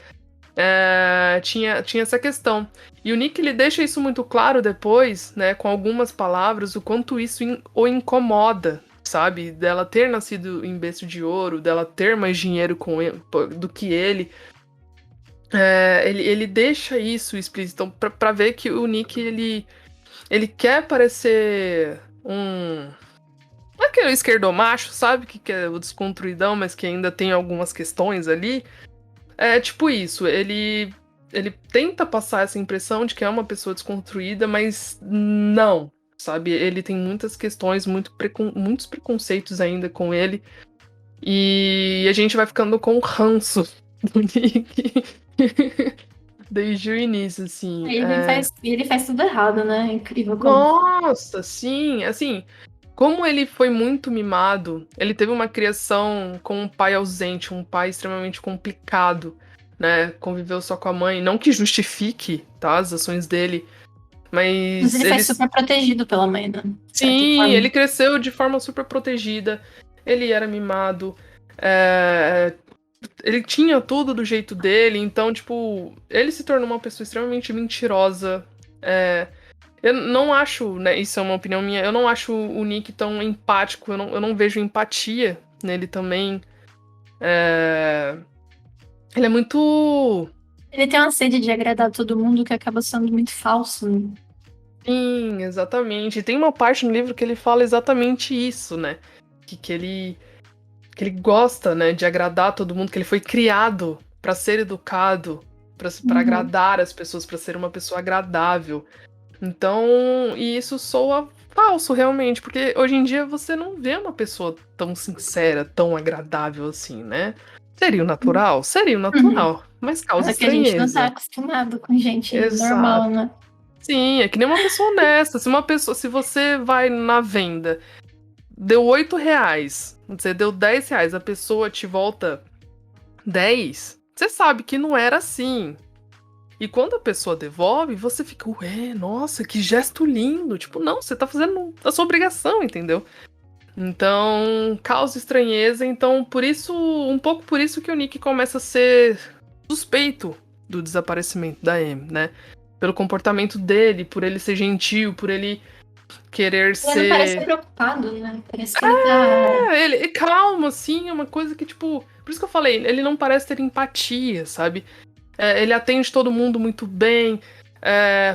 S2: tinha essa questão. E o Nick ele deixa isso muito claro depois, né? Com algumas palavras, o quanto isso o incomoda, sabe? Dela ter nascido em berço de ouro, dela ter mais dinheiro do que ele. Ele deixa isso explícito pra ver que o Nick ele quer parecer um. Aquele esquerdomacho, sabe? Que é o desconstruidão, mas que ainda tem algumas questões ali. É tipo isso, ele tenta passar essa impressão de que é uma pessoa desconstruída, mas não, sabe? Ele tem muitas questões, muitos preconceitos ainda com ele. E a gente vai ficando com o ranço do Nick desde o início, assim.
S1: Ele faz tudo errado, né? É incrível como.
S2: Nossa, sim, assim, como ele foi muito mimado, ele teve uma criação com um pai ausente, um pai extremamente complicado, né? Conviveu só com a mãe, não que justifique, tá, as ações dele,
S1: Mas
S2: mas
S1: ele foi
S2: eles,
S1: super protegido pela mãe, né? De certa
S2: sim,
S1: forma.
S2: ele cresceu de forma super protegida, ele era mimado, é, ele tinha tudo do jeito dele, então, tipo, ele se tornou uma pessoa extremamente mentirosa, eu não acho, né? Isso é uma opinião minha. Eu não acho o Nick tão empático. Eu não vejo empatia nele também. É, Ele é muito.
S1: Ele tem uma sede de agradar todo mundo que acaba sendo muito falso, né?
S2: Sim, exatamente. Tem uma parte no livro que ele fala exatamente isso, né? Que ele gosta, né, de agradar todo mundo, que ele foi criado pra ser educado, pra
S1: Uhum.
S2: agradar as pessoas, pra ser uma pessoa agradável. Então, e isso soa falso, realmente, porque hoje em dia você não vê uma pessoa tão sincera, tão agradável assim, né? Seria o natural? Seria o
S1: Uhum.
S2: natural, mas causa
S1: É que a gente não tá
S2: estranheza.
S1: acostumado com gente normal,
S2: Exato.
S1: né?
S2: Sim, é que nem uma pessoa honesta. Se você vai na venda, deu R$ 8, você deu R$ 10, a pessoa te volta 10, você sabe que não era assim. E quando a pessoa devolve, você fica, ué, nossa, que gesto lindo. Tipo, não, você tá fazendo a sua obrigação, entendeu? Então, causa estranheza. Então, por isso, um pouco por isso que o Nick começa a ser suspeito do desaparecimento da Amy, né? Pelo comportamento dele, por ele ser gentil, por ele querer
S1: Ele não parece
S2: ser.
S1: preocupado, né? Parece que ele tá.
S2: Ele calmo, assim, é uma coisa que, tipo. Por isso que eu falei, ele não parece ter empatia, sabe? Ele atende todo mundo muito bem.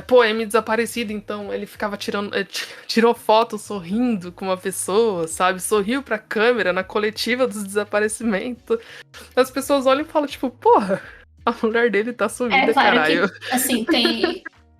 S2: Pô, Amy desaparecida, então ele ficava tirou foto sorrindo com uma pessoa, sabe? Sorriu pra câmera na coletiva dos desaparecimentos. As pessoas olham e falam, tipo, porra, a mulher dele tá
S1: É
S2: sumida,
S1: claro
S2: caralho.
S1: que, assim,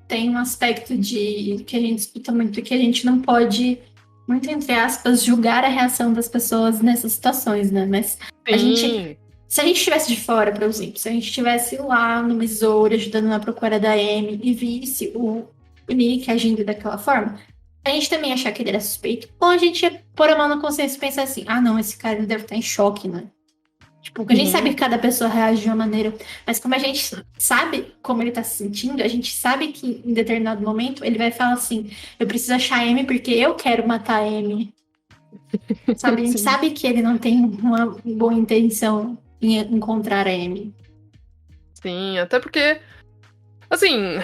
S1: tem um aspecto de que a gente escuta muito, que a gente não pode, muito entre aspas, julgar a reação das pessoas nessas situações, né? Mas a gente,
S2: Sim,
S1: se a gente estivesse de fora, por exemplo, se a gente estivesse lá no Missouri ajudando na procura da Amy e visse o Nick agindo daquela forma, a gente também ia achar que ele era suspeito, ou a gente ia pôr a mão na consciência e pensar assim, ah, não, esse cara ele deve estar em choque, né? Tipo, a gente sabe
S2: sim.
S1: que cada pessoa reage de uma maneira, mas como a gente sabe como ele tá se sentindo, a gente sabe que em determinado momento ele vai falar assim: eu preciso achar a Amy porque eu quero matar a Amy. Sabe? A gente
S2: Sim,
S1: sabe que ele não tem uma boa intenção em encontrar a Amy.
S2: sim. Até porque, assim,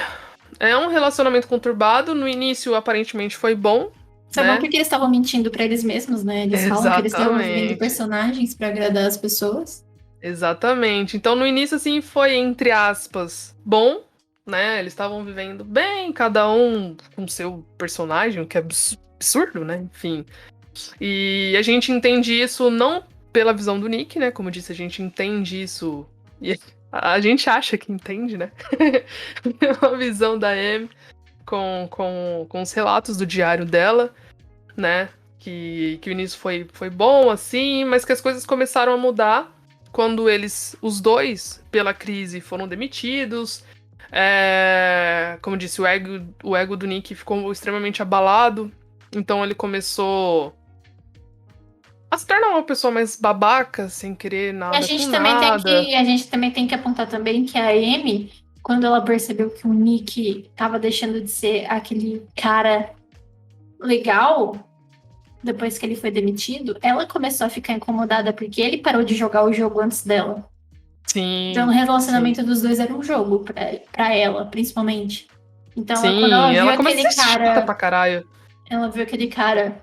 S2: é um relacionamento conturbado. No início, aparentemente, foi bom,
S1: Foi bom
S2: né?
S1: porque eles estavam mentindo pra eles mesmos, né? Eles falam que eles estavam vivendo
S2: Exatamente.
S1: personagens pra agradar as pessoas.
S2: Exatamente. Então, no início, assim, foi, entre aspas, bom, né? Eles estavam vivendo bem, cada um com seu personagem, o que é absurdo, né? Enfim. E a gente entende isso não pela visão do Nick, né? Como eu disse, a gente entende isso. E a gente acha que entende, né? Pela visão da Amy com os relatos do diário dela, né? Que o início foi bom, assim, mas que as coisas começaram a mudar quando os dois, pela crise, foram demitidos. Como eu disse, o ego do Nick ficou extremamente abalado. Então ele começou a se tornar uma pessoa mais babaca, sem querer
S1: E a
S2: nada com
S1: gente também tem
S2: nada.
S1: que, a gente também tem que apontar também que a Amy, quando ela percebeu que o Nick tava deixando de ser aquele cara legal, depois que ele foi demitido, ela começou a ficar incomodada porque ele parou de jogar o jogo antes dela. Então, o
S2: Sim, sim.
S1: relacionamento dos dois era um jogo pra ela, principalmente. Então, quando ela
S2: Sim,
S1: viu
S2: ela começa
S1: aquele
S2: a ser chata pra
S1: cara,
S2: caralho.
S1: ela viu aquele cara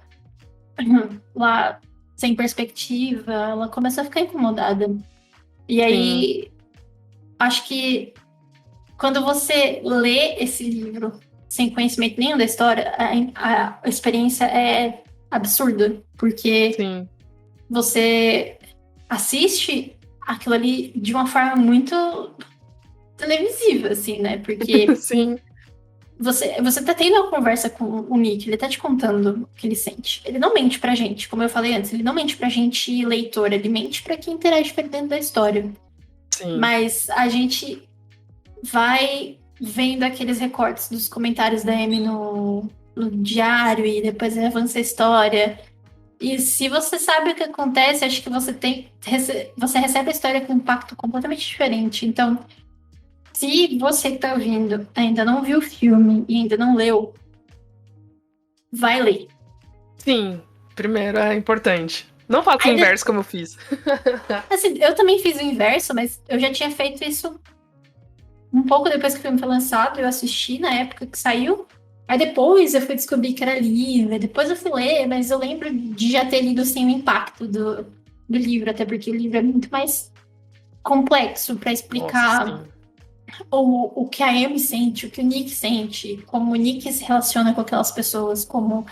S1: lá sem perspectiva, ela começou a ficar incomodada. E
S2: Sim,
S1: aí, acho que quando você lê esse livro sem conhecimento nenhum da história, a experiência é absurda, porque
S2: sim.
S1: você assiste aquilo ali de uma forma muito televisiva, assim, né? Porque
S2: Sim,
S1: você tá tendo uma conversa com o Nick, ele tá te contando o que ele sente. Ele não mente pra gente, como eu falei antes, ele não mente pra gente, leitor, ele mente pra quem interage dentro da história.
S2: sim.
S1: Mas a gente vai vendo aqueles recortes dos comentários da Amy no diário e depois avança a história. E se você sabe o que acontece, acho que você recebe a história com um impacto completamente diferente. Então, se você que tá ouvindo ainda não viu o filme e ainda não leu, vai ler.
S2: Sim. Primeiro é importante. Não faça o
S1: Aí,
S2: inverso como eu fiz.
S1: assim, eu também fiz o inverso, mas eu já tinha feito isso um pouco depois que o filme foi lançado. Eu assisti na época que saiu. Aí depois eu fui descobrir que era livro, depois eu fui ler, mas eu lembro de já ter lido sem o impacto do livro, até porque o livro é muito mais complexo para
S2: Nossa,
S1: explicar
S2: sim.
S1: o que a Amy sente, o que o Nick sente, como o Nick se relaciona com aquelas pessoas, como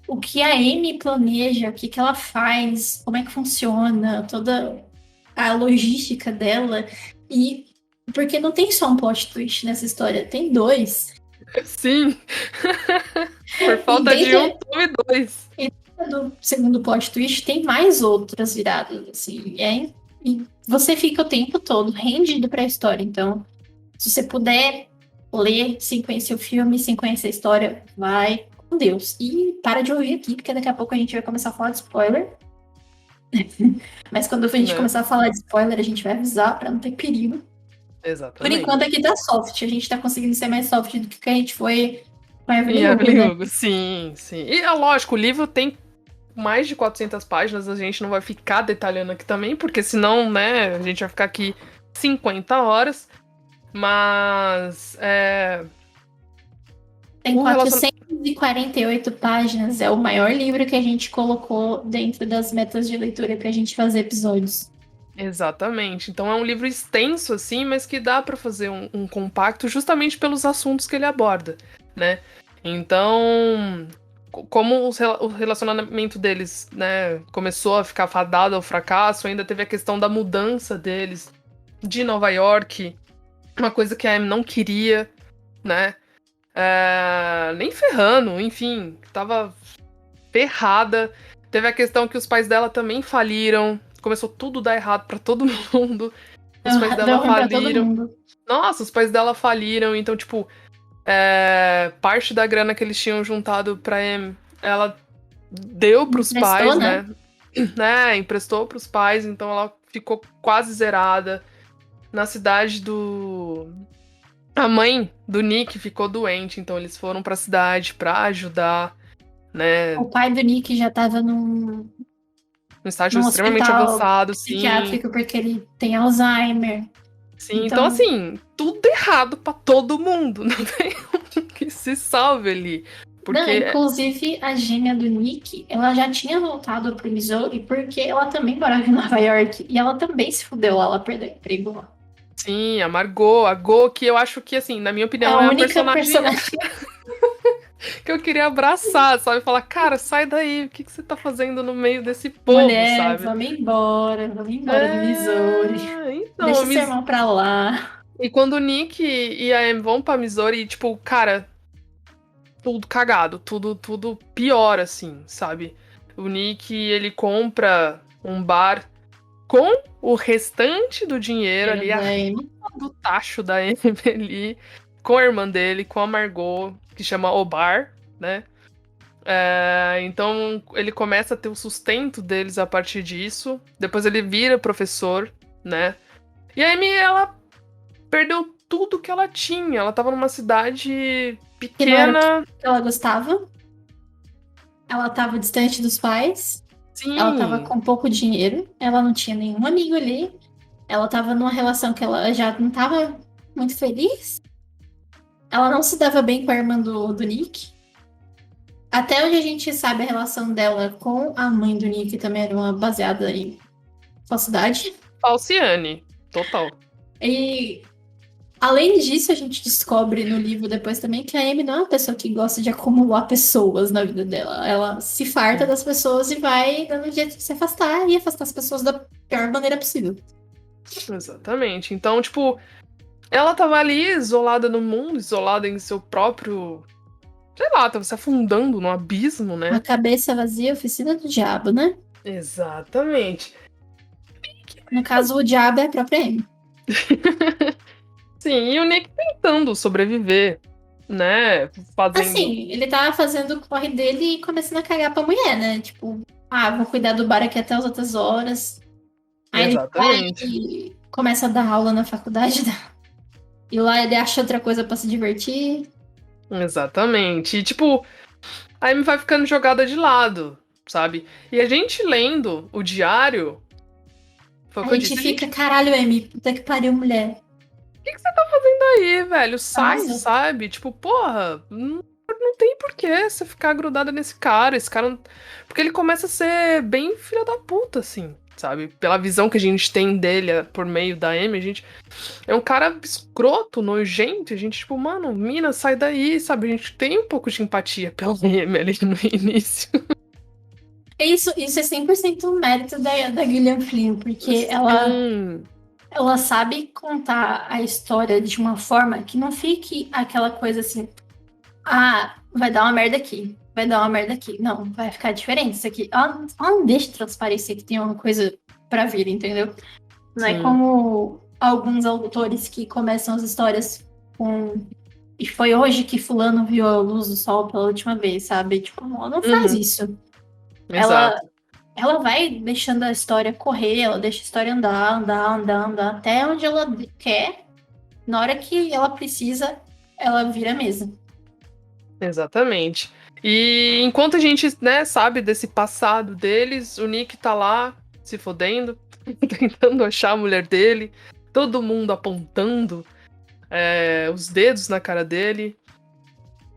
S1: o que a Amy planeja, o que, que ela faz, como é que funciona, toda a logística dela. E porque não tem só um plot twist nessa história, tem dois.
S2: Sim. Por
S1: E
S2: falta de um,
S1: dentro
S2: tome dois.
S1: do segundo plot twist tem mais outras viradas, assim. E você fica o tempo todo rendido para a história. Então, se você puder ler sem conhecer o filme, sem conhecer a história, vai com Deus. E para de ouvir aqui, porque daqui a pouco a gente vai começar a falar de spoiler. Mas quando a gente
S2: Né?
S1: começar a falar de spoiler, a gente vai avisar para não ter perigo. Por enquanto
S2: Exatamente.
S1: aqui tá soft. A gente tá conseguindo ser mais soft do que a gente foi com a
S2: E
S1: Evelyn Hugo,
S2: Evelyn
S1: né?
S2: Hugo, sim, sim. E é lógico, o livro tem mais de 400 páginas, a gente não vai ficar detalhando aqui também, porque senão, né, a gente vai ficar aqui 50 horas. Mas
S1: Tem
S2: o relacionamento.
S1: 448 páginas. É o maior livro que a gente colocou dentro das metas de leitura pra gente fazer episódios.
S2: Exatamente. Então é um livro extenso, assim, mas que dá pra fazer um compacto justamente pelos assuntos que ele aborda, né? Então, como o relacionamento deles, né, começou a ficar fadado ao fracasso, ainda teve a questão da mudança deles de Nova York, uma coisa que a Amy não queria, né? Nem ferrando, enfim, tava ferrada. Teve a questão que os pais dela também faliram. Começou tudo a dar errado pra todo mundo. Os pais
S1: Deu
S2: dela
S1: ruim pra todo
S2: faliram.
S1: mundo.
S2: Nossa, os pais dela faliram. Então, tipo, parte da grana que eles tinham juntado pra Amy, ela deu pros
S1: Emprestou,
S2: pais,
S1: né?
S2: né? Emprestou pros pais. Então ela ficou quase zerada. Na cidade do. A mãe do Nick ficou doente, então eles foram pra cidade pra ajudar, né?
S1: O pai do Nick já tava
S2: Um estágio
S1: num
S2: extremamente
S1: hospital
S2: avançado, sim.
S1: psiquiátrico porque ele tem Alzheimer.
S2: Sim, então
S1: Então,
S2: assim, tudo errado pra todo mundo. Não tem um que se salve ali.
S1: não,
S2: Porque,
S1: inclusive a gêmea do Nick, ela já tinha voltado pro Missouri porque ela também morava em Nova York e ela também se fudeu lá, ela perdeu o emprego lá.
S2: sim, a Margot, a Go, que eu acho que, assim, na minha
S1: É a
S2: opinião, é a
S1: única
S2: personagem
S1: personagem.
S2: que eu queria abraçar, sabe? Falar, cara, sai daí, o que que você tá fazendo no meio desse povo,
S1: Mulher,
S2: sabe?
S1: vamos embora do Missouri.
S2: Então,
S1: Deixa seu irmão pra lá.
S2: e quando o Nick e a Amy vão pra Missouri, tipo, cara, tudo cagado, tudo pior, assim, sabe? O Nick, ele compra um bar com o restante do dinheiro ali,
S1: Dinheiro
S2: a
S1: da Amy.
S2: do tacho da Emily, com a irmã dele, com a Margot, que chama O Bar, né? Então ele começa a ter o sustento deles a partir disso. Depois ele vira professor, né? E a Amy, ela perdeu tudo que ela tinha. Ela tava numa cidade
S1: Que não era o que
S2: pequena.
S1: ela gostava. Ela tava distante dos pais. Ela tava
S2: Sim,
S1: com pouco dinheiro. Ela não tinha nenhum amigo ali. Ela tava numa relação que ela já não tava muito feliz. Ela não se dava bem com a irmã do Nick. Até onde a gente sabe a relação dela com a mãe do Nick também era uma baseada em falsidade.
S2: Falciane, total.
S1: E além disso, a gente descobre no livro depois também que a Amy não é uma pessoa que gosta de acumular pessoas na vida dela. Ela se farta das pessoas e vai dando um jeito de se afastar e afastar as pessoas da pior maneira possível.
S2: Exatamente. Então, tipo, ela tava ali isolada no mundo, isolada em seu próprio. Sei lá, tava se afundando no abismo,
S1: Uma
S2: né?
S1: cabeça vazia, oficina do diabo, né?
S2: Exatamente.
S1: No caso, o diabo é a própria Amy.
S2: Sim, e o Nick tentando sobreviver, né? Fazendo.
S1: Assim, ele tava fazendo o corre dele e começando a cagar pra mulher, né? Tipo, vou cuidar do bar aqui até as outras horas. Aí ele vai
S2: Exatamente.
S1: e começa a dar aula na faculdade. E lá ele acha outra coisa pra se divertir.
S2: Exatamente. E, tipo, a Amy vai ficando jogada de lado, sabe? E a gente lendo o diário, foi o
S1: A
S2: que eu
S1: gente
S2: disse, a gente,
S1: fica, caralho, Amy, puta que pariu, mulher.
S2: o que que você tá fazendo aí, velho? Sai,
S1: Vaza.
S2: sabe? Tipo, porra, não tem porquê você ficar grudada nesse cara. Esse cara. Porque ele começa a ser bem filha da puta, assim, sabe? Pela visão que a gente tem dele por meio da Amy, a gente. É um cara escroto, nojento. E a gente, tipo, mano, mina, sai daí, sabe? A gente tem um pouco de empatia pela Amy ali no início.
S1: Isso é 100% um mérito da Gillian Flynn, porque
S2: Sim,
S1: ela sabe contar a história de uma forma que não fique aquela coisa assim, vai dar uma merda aqui, vai dar uma merda aqui. Não, vai ficar diferente isso aqui. Ela não deixa transparecer que tem uma coisa pra vir, entendeu? Não é
S2: sim.
S1: como alguns autores que começam as histórias com. E foi hoje que fulano viu a luz do sol pela última vez, sabe? Tipo, ela não faz
S2: Uhum,
S1: isso. Ela,
S2: exato.
S1: ela vai deixando a história correr, ela deixa a história andar, até onde ela quer. na hora que ela precisa, ela vira a mesa.
S2: Exatamente. E enquanto a gente, né, sabe desse passado deles, o Nick tá lá se fodendo, tentando achar a mulher dele, todo mundo apontando os dedos na cara dele,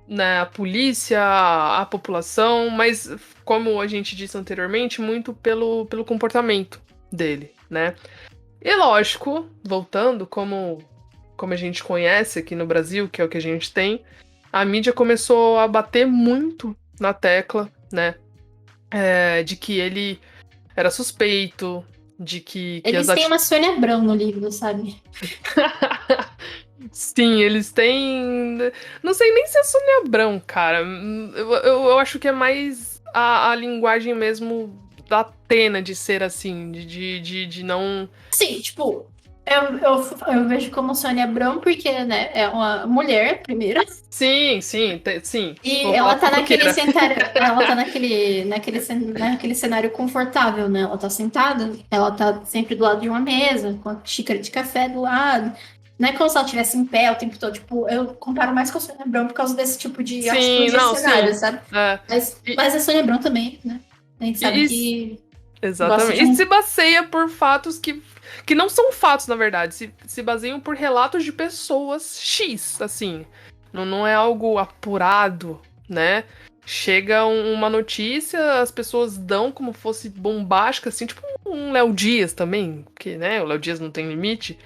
S2: né, a polícia, a população, mas como a gente disse anteriormente, muito pelo comportamento dele, né? E lógico, voltando, como a gente conhece aqui no Brasil, que é o que a gente tem, a mídia começou a bater muito na tecla, né? De que ele era suspeito, de que as
S1: Eles têm uma Sônia Abrão no livro, sabe?
S2: Sim, eles têm. Não sei nem se é Sônia Abrão, cara. Eu acho que é mais a linguagem mesmo da Atena de ser assim, de não.
S1: Sim, tipo, eu vejo como Sônia Abrão porque, né, é uma mulher, primeiro.
S2: Sim, sim, sim.
S1: E
S2: Vou falar
S1: ela tá naquele
S2: fofoqueira.
S1: cenário, ela tá naquele cenário confortável, né? Ela tá sentada, ela tá sempre do lado de uma mesa, com a xícara de café do lado. Não é como se ela estivesse em pé o tempo todo. Tipo, eu comparo mais com a Sônia Abrão por causa desse tipo de
S2: Sim,
S1: atitude e
S2: não,
S1: cenário,
S2: sim.
S1: sabe?
S2: É. E,
S1: Mas a Sônia Abrão também, né? A gente sabe
S2: e,
S1: que gosta
S2: Exatamente.
S1: de
S2: E se
S1: um.
S2: baseia por fatos que não são fatos, na verdade. Se baseiam por relatos de pessoas X, assim. Não é algo apurado, né? Chega uma notícia, as pessoas dão como fosse bombástica, assim, tipo um Léo Dias também, porque, né, o Léo Dias não tem limite.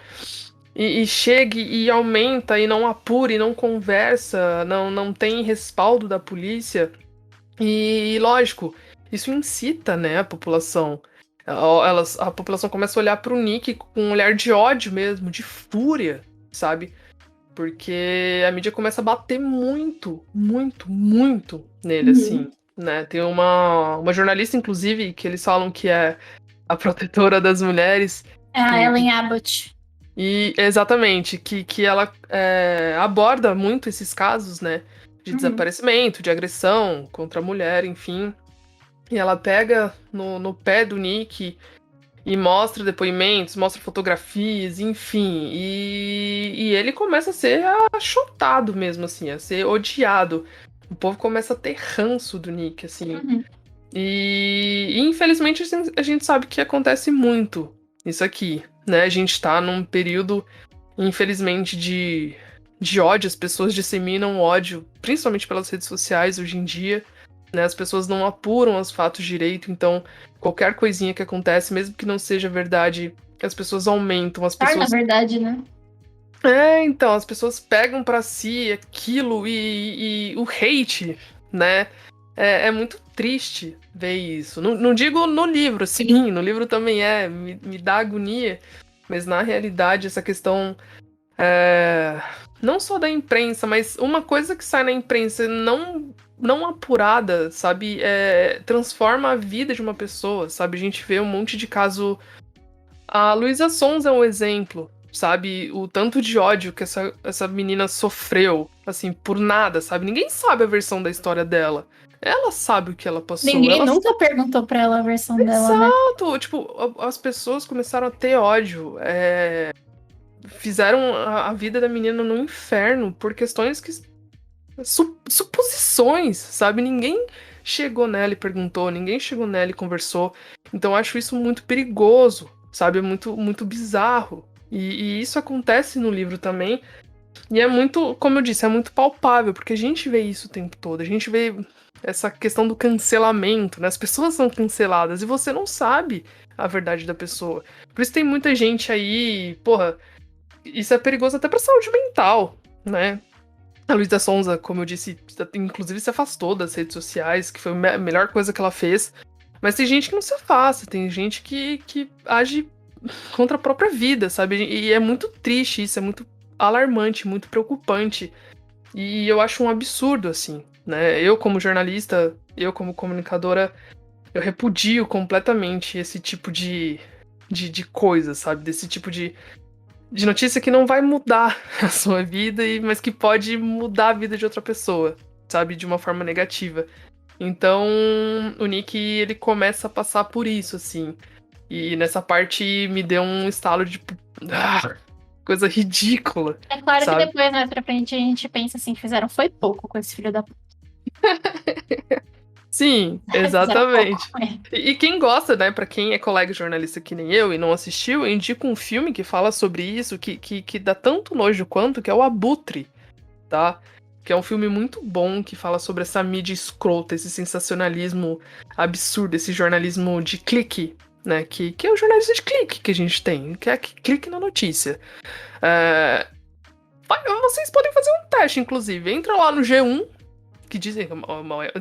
S2: E chega e aumenta e não apura e não conversa, não tem respaldo da polícia. E lógico, isso incita, né, a população. A população começa a olhar pro Nick com um olhar de ódio mesmo, de fúria, sabe? Porque a mídia começa a bater muito, muito, muito nele, assim,
S1: Uhum.
S2: né? Tem uma jornalista, inclusive, que eles falam que é a protetora das mulheres,
S1: É a
S2: que,
S1: Ellen Abbott.
S2: e exatamente, que ela aborda muito esses casos, né? De
S1: Uhum.
S2: desaparecimento, de agressão contra a mulher, enfim. E ela pega no pé do Nick e mostra depoimentos, mostra fotografias, enfim. E ele começa a ser achotado mesmo, assim, a ser odiado. O povo começa a ter ranço do Nick, assim.
S1: Uhum.
S2: E infelizmente a gente sabe que acontece muito isso aqui, né? A gente tá num período, infelizmente, de ódio. As pessoas disseminam ódio, principalmente pelas redes sociais hoje em dia, né? As pessoas não apuram os fatos direito, então qualquer coisinha que acontece, mesmo que não seja verdade, as pessoas aumentam, as
S1: Na
S2: pessoas.
S1: verdade, né?
S2: Então, as pessoas pegam pra si aquilo e o hate, né? É muito triste ver isso. Não digo no livro, sim, no livro também me dá agonia, mas na realidade essa questão não só da imprensa, mas uma coisa que sai na imprensa não apurada, sabe, transforma a vida de uma pessoa, sabe? A gente vê um monte de caso. A Luísa Sons é um exemplo, sabe? O tanto de ódio que essa menina sofreu, assim, por nada, sabe? Ninguém sabe a versão da história dela. Ela sabe o que ela passou.
S1: Ninguém
S2: Ela
S1: nunca perguntou pra ela a versão dela, né?
S2: Exato! Tipo, as pessoas começaram a ter ódio. Fizeram a vida da menina no inferno por questões que. Suposições, sabe? Ninguém chegou nela e perguntou, ninguém chegou nela e conversou. Então eu acho isso muito perigoso, sabe? É muito, muito bizarro. E isso acontece no livro também. E é muito, como eu disse, é muito palpável, porque a gente vê isso o tempo todo. A gente vê essa questão do cancelamento, né? As pessoas são canceladas e você não sabe a verdade da pessoa. Por isso tem muita gente aí, porra, isso é perigoso até pra saúde mental, né? A Luísa Sonza, como eu disse, inclusive se afastou das redes sociais, que foi a melhor coisa que ela fez. Mas tem gente que não se afasta, tem gente que age contra a própria vida, sabe? E é muito triste isso, é muito alarmante, muito preocupante. E eu acho um absurdo, assim, né? Eu, como jornalista, eu, como comunicadora, eu repudio completamente esse tipo de coisa, sabe? Desse tipo de notícia que não vai mudar a sua vida, mas que pode mudar a vida de outra pessoa, sabe? De uma forma negativa. Então, o Nick, ele começa a passar por isso, assim. E nessa parte me deu um estalo de. coisa ridícula,
S1: É claro que
S2: sabe?
S1: depois, mais pra frente, a gente pensa assim, fizeram foi pouco com esse filho da puta.
S2: Sim,
S1: Fizeram pouco
S2: exatamente.
S1: com ele.
S2: E quem gosta, né, pra quem é colega jornalista que nem eu e não assistiu, eu indico um filme que fala sobre isso, que dá tanto nojo quanto, que é o Abutre, tá? Que é um filme muito bom, que fala sobre essa mídia escrota, esse sensacionalismo absurdo, esse jornalismo de clique, né? Que é o jornalista de clique que a gente tem, que é clique na notícia. É, vocês podem fazer um teste, inclusive. Entra lá no G1, que dizem,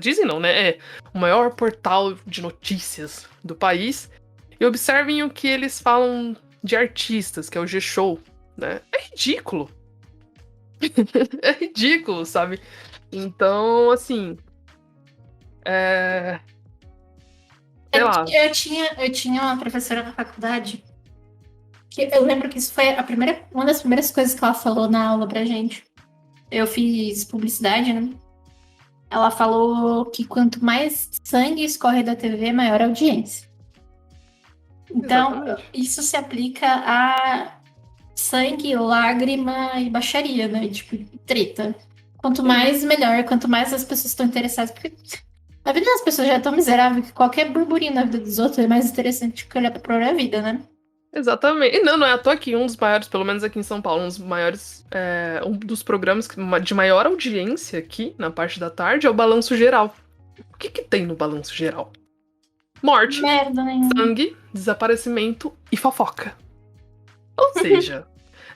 S2: dizem não, né? É o maior portal de notícias do país. E observem o que eles falam de artistas, que é o G-Show, né? É ridículo. É ridículo, sabe? Então, assim, é... sei lá.
S1: Eu tinha uma professora na faculdade que eu lembro que isso foi uma das primeiras coisas que ela falou na aula pra gente. Eu fiz publicidade, né? Ela falou que quanto mais sangue escorre da TV, maior a audiência. Então,
S2: Exatamente.
S1: isso se aplica a sangue, lágrima e baixaria, né? Tipo, treta. Quanto
S2: Sim,
S1: mais, melhor. Quanto mais as pessoas estão interessadas. Porque a vida das pessoas já é tão miserável que qualquer burburinho na vida dos outros é mais interessante que olhar pra própria vida, né?
S2: exatamente. E não é à toa que um dos maiores, pelo menos aqui em São Paulo, um dos maiores, um dos programas de maior audiência aqui, na parte da tarde, é o Balanço Geral. O que que tem no Balanço Geral? Morte,
S1: Merda nenhuma.
S2: sangue, desaparecimento e fofoca. Ou seja,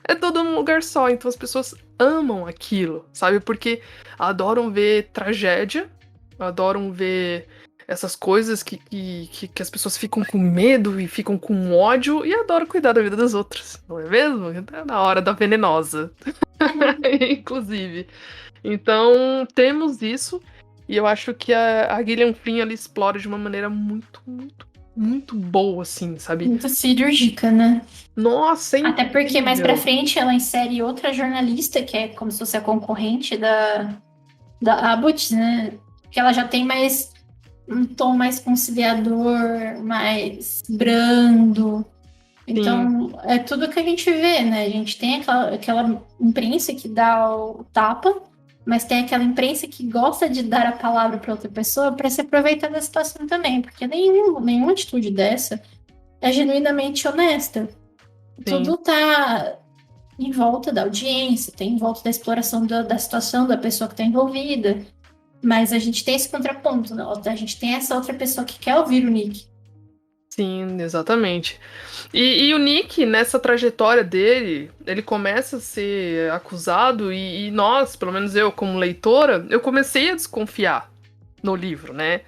S2: é todo num lugar só, então as pessoas amam aquilo, sabe? Porque adoram ver tragédia, adoram ver essas coisas que as pessoas ficam com medo e ficam com ódio e adoram cuidar da vida dos outros, não é mesmo? É na hora da venenosa, inclusive. Então, temos isso, e eu acho que a Gillian Flynn ela explora de uma maneira muito, muito, muito boa, assim, sabe?
S1: Muito cirúrgica, né?
S2: Nossa, é
S1: Até porque mais pra
S2: incrível!
S1: frente ela insere outra jornalista, que é como se fosse a concorrente da Abbott, né? Que ela já tem mais um tom mais conciliador, mais brando.
S2: Sim,
S1: Então, é tudo que a gente vê, né? A gente tem aquela imprensa que dá o tapa, mas tem aquela imprensa que gosta de dar a palavra para outra pessoa para se aproveitar da situação também, porque nenhuma atitude dessa é genuinamente honesta.
S2: sim.
S1: Tudo tá em volta da audiência, tem em volta da exploração da situação da pessoa que está envolvida. Mas a gente tem esse contraponto, né? A gente tem essa outra pessoa que quer ouvir o Nick.
S2: Sim, exatamente. E o Nick, nessa trajetória dele, ele começa a ser acusado e nós, pelo menos eu como leitora, eu comecei a desconfiar no livro, né?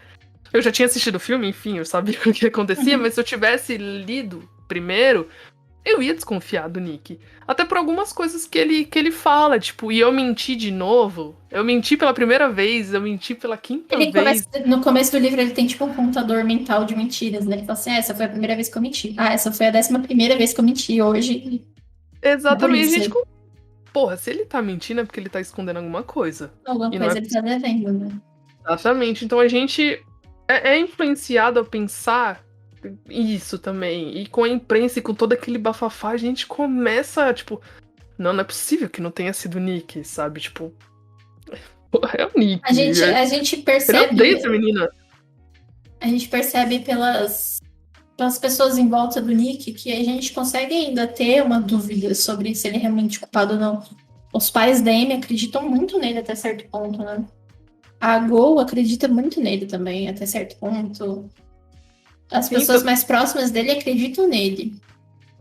S2: Eu já tinha assistido o filme, enfim, eu sabia o que acontecia,
S1: Uhum.
S2: mas se eu tivesse lido primeiro, eu ia desconfiar do Nick. Até por algumas coisas que ele fala, tipo, e eu menti de novo, eu menti pela primeira vez, eu menti pela quinta
S1: Ele começa,
S2: vez.
S1: no começo do livro ele tem tipo um contador mental de mentiras, né? Ele fala assim, ah, essa foi a primeira vez que eu menti. Ah, essa foi a 11ª vez que eu menti hoje. É por
S2: Exatamente, a
S1: isso.
S2: gente, porra, se ele tá mentindo é porque ele tá escondendo alguma coisa.
S1: Alguma
S2: E não é
S1: coisa ele tá devendo, né?
S2: exatamente. Então a gente é influenciado a pensar isso também. E com a imprensa e com todo aquele bafafá, a gente começa, tipo, não é possível que não tenha sido o Nick, sabe? Tipo, porra, é o Nick.
S1: A gente
S2: Ele odeia
S1: percebe,
S2: essa menina.
S1: a gente percebe pelas pessoas em volta do Nick que a gente consegue ainda ter uma dúvida sobre se ele é realmente culpado ou não. Os pais da Amy acreditam muito nele até certo ponto, né? A Go acredita muito nele também, até certo ponto. As
S2: Sim,
S1: pessoas mais próximas dele acreditam nele.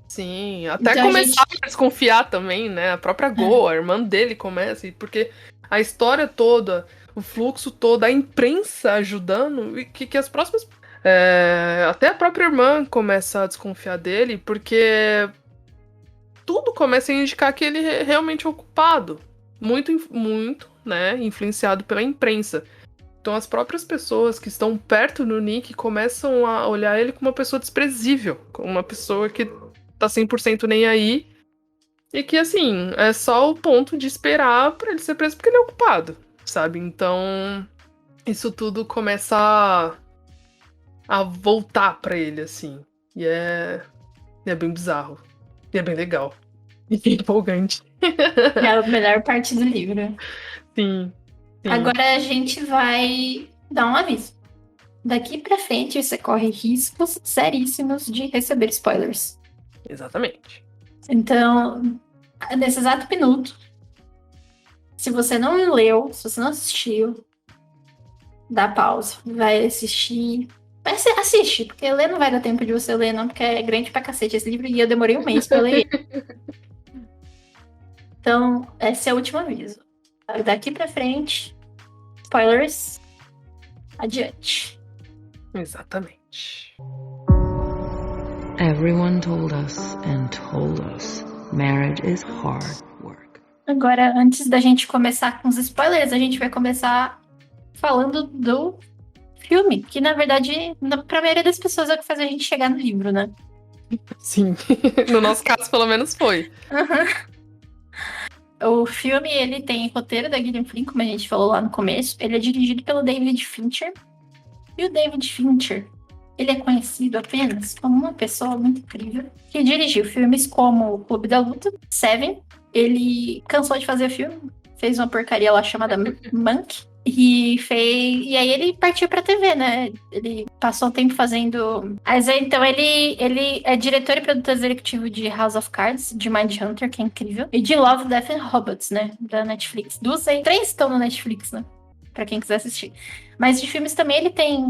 S2: sim, até
S1: Então a
S2: começar
S1: gente.
S2: a desconfiar também, né? A própria
S1: É,
S2: Go, a irmã dele começa, porque a história toda, o fluxo todo, a imprensa ajudando, e que as próximas. Até a própria irmã começa a desconfiar dele, porque tudo começa a indicar que ele realmente é o culpado. Muito, muito, né? Influenciado pela imprensa. Então as próprias pessoas que estão perto do Nick começam a olhar ele como uma pessoa desprezível, como uma pessoa que tá 100% nem aí e que, assim, é só o ponto de esperar pra ele ser preso porque ele é o culpado, sabe? Então isso tudo começa a voltar pra ele, assim. E é bem bizarro. E é bem legal. Empolgante.
S1: É a melhor parte do livro.
S2: Sim.
S1: Agora a gente vai dar um aviso. Daqui pra frente você corre riscos seríssimos de receber spoilers.
S2: Exatamente.
S1: Então, nesse exato minuto, se você não leu, se você não assistiu, dá pausa. Vai assistir. Assiste, porque ler não vai dar tempo de você ler, não, porque é grande pra cacete esse livro e eu demorei um mês pra ler ele. Então, esse é o último aviso. Daqui pra frente, spoilers, adiante.
S2: Exatamente.
S3: Everyone told us marriage is hard work.
S1: Agora, antes da gente começar com os spoilers, a gente vai começar falando do filme, que na verdade, pra maioria das pessoas é o que faz a gente chegar no livro, né?
S2: Sim, no nosso caso pelo menos foi.
S1: O filme, ele tem roteiro da Gillian Flynn, como a gente falou lá no começo. Ele é dirigido pelo David Fincher. E o David Fincher, ele é conhecido apenas como uma pessoa muito incrível, que dirigiu filmes como O Clube da Luta, Seven. Ele cansou de fazer filme, fez uma porcaria lá chamada Monk. E aí ele partiu pra TV, né? Ele passou um tempo fazendo... Mas então ele é diretor e produtor executivo de House of Cards, de Mindhunter, que é incrível, e de Love, Death and Robots, né? Da Netflix. Três estão no Netflix, né? Pra quem quiser assistir. Mas de filmes também ele tem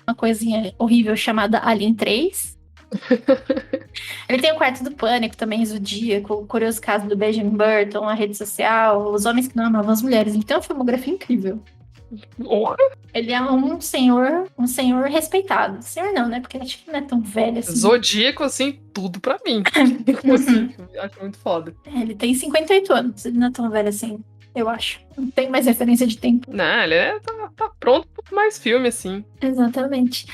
S1: uma coisinha horrível chamada Alien 3. Ele tem o Quarto do Pânico também, Zodíaco, o Curioso Caso do Benjamin Burton, A Rede Social, Os Homens que Não Amavam as Mulheres. Ele tem uma filmografia incrível. Ele é um senhor respeitado. Senhor não, né? Porque acho que não é tão velho assim.
S2: Zodíaco, assim, tudo pra mim. Acho muito foda.
S1: Ele tem 58 anos, ele não é tão velho assim, eu acho. Não tem mais referência de tempo.
S2: Não, ele tá pronto pra mais filme, assim.
S1: Exatamente.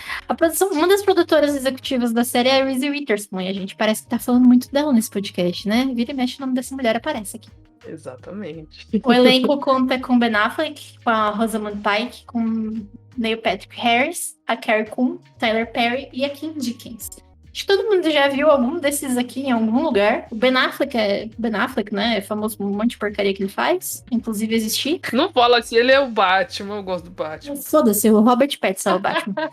S1: Uma das produtoras executivas da série é a Reese Witherspoon, e a gente parece que tá falando muito dela nesse podcast, né? Vira e mexe, o nome dessa mulher aparece aqui.
S2: Exatamente.
S1: O elenco conta com Ben Affleck, com a Rosamund Pike, com Neil Patrick Harris, a Carrie Coon, Tyler Perry e a Kim Dickens. Acho que todo mundo já viu algum desses aqui em algum lugar. O Ben Affleck, né? É famoso por um monte de porcaria que ele faz. Inclusive existir.
S2: Não fala assim, ele é o Batman, eu gosto do Batman.
S1: Foda-se, o Robert Pattinson é o Batman.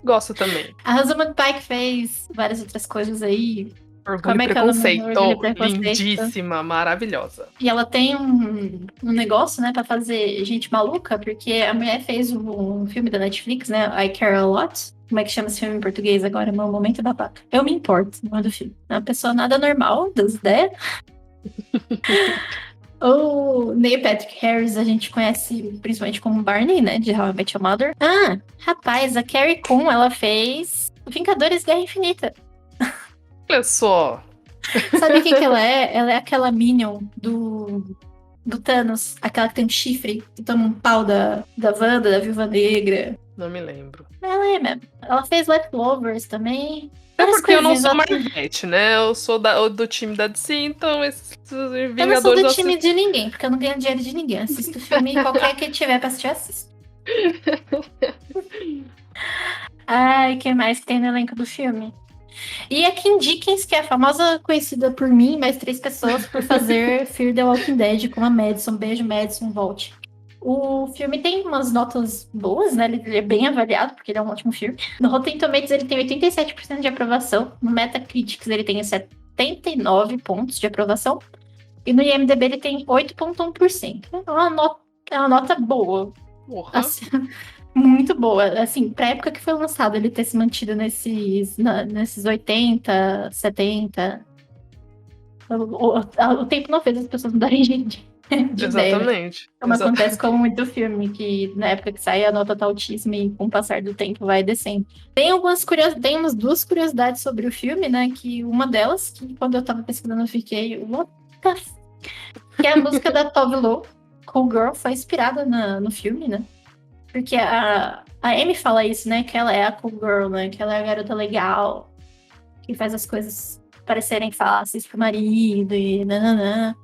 S2: Gosto também.
S1: A Rosamund Pike fez várias outras coisas aí.
S2: Orgulho e Preconceito. Lindíssima, maravilhosa.
S1: E ela tem um negócio, né, pra fazer gente maluca, porque a mulher fez um filme da Netflix, né, I Care A Lot. Como é que chama esse filme em português agora? Meu momento da vaca. Eu me importo, no nome do filme. É uma pessoa nada normal, das ideias. O Neil Patrick Harris a gente conhece principalmente como Barney, né, de How I Met Your Mother. Ah, rapaz, a Carrie Coon, ela fez Vingadores Guerra Infinita.
S2: Olha só.
S1: Sabe o que ela é? Ela é aquela Minion do Thanos. Aquela que tem um chifre, que toma um pau da Wanda, da Viúva Negra.
S2: Não me lembro.
S1: Ela é mesmo. Ela fez Leftovers também.
S2: É porque eu não sou Marvete, né? Eu sou do time da DC, então esses Vingadores...
S1: Eu não sou do time de ninguém, porque eu não ganho dinheiro de ninguém. Assisto filme qualquer que tiver pra assistir, assisto. Ai, quem mais que tem no elenco do filme? E a Kim Dickens, que é a famosa conhecida por mim e mais 3 pessoas por fazer Fear the Walking Dead com a Madison. Beijo, Madison, volte. O filme tem umas notas boas, né? Ele é bem avaliado, porque ele é um ótimo filme. No Rotten Tomatoes ele tem 87% de aprovação. No Metacritic ele tem 79 pontos de aprovação. E no IMDb ele tem 8,1%. É uma nota boa.
S2: Porra.
S1: Assim, muito boa. Assim, pra época que foi lançado, ele ter se mantido nesses 80, 70. O tempo não fez as pessoas mudarem de
S2: Exatamente.
S1: Ideia. Como acontece com muito filme, que na época que sai a nota tá altíssima e com o passar do tempo vai descendo. Tem umas 2 curiosidades sobre o filme, né? Que uma delas, que quando eu tava pesquisando eu fiquei... What the f... Que é a música da Tove Lo, Cool Girl, foi inspirada no filme, né? Porque a Amy fala isso, né? Que ela é a cool girl, né? Que ela é a garota legal, que faz as coisas parecerem fáceis pro marido e nananã.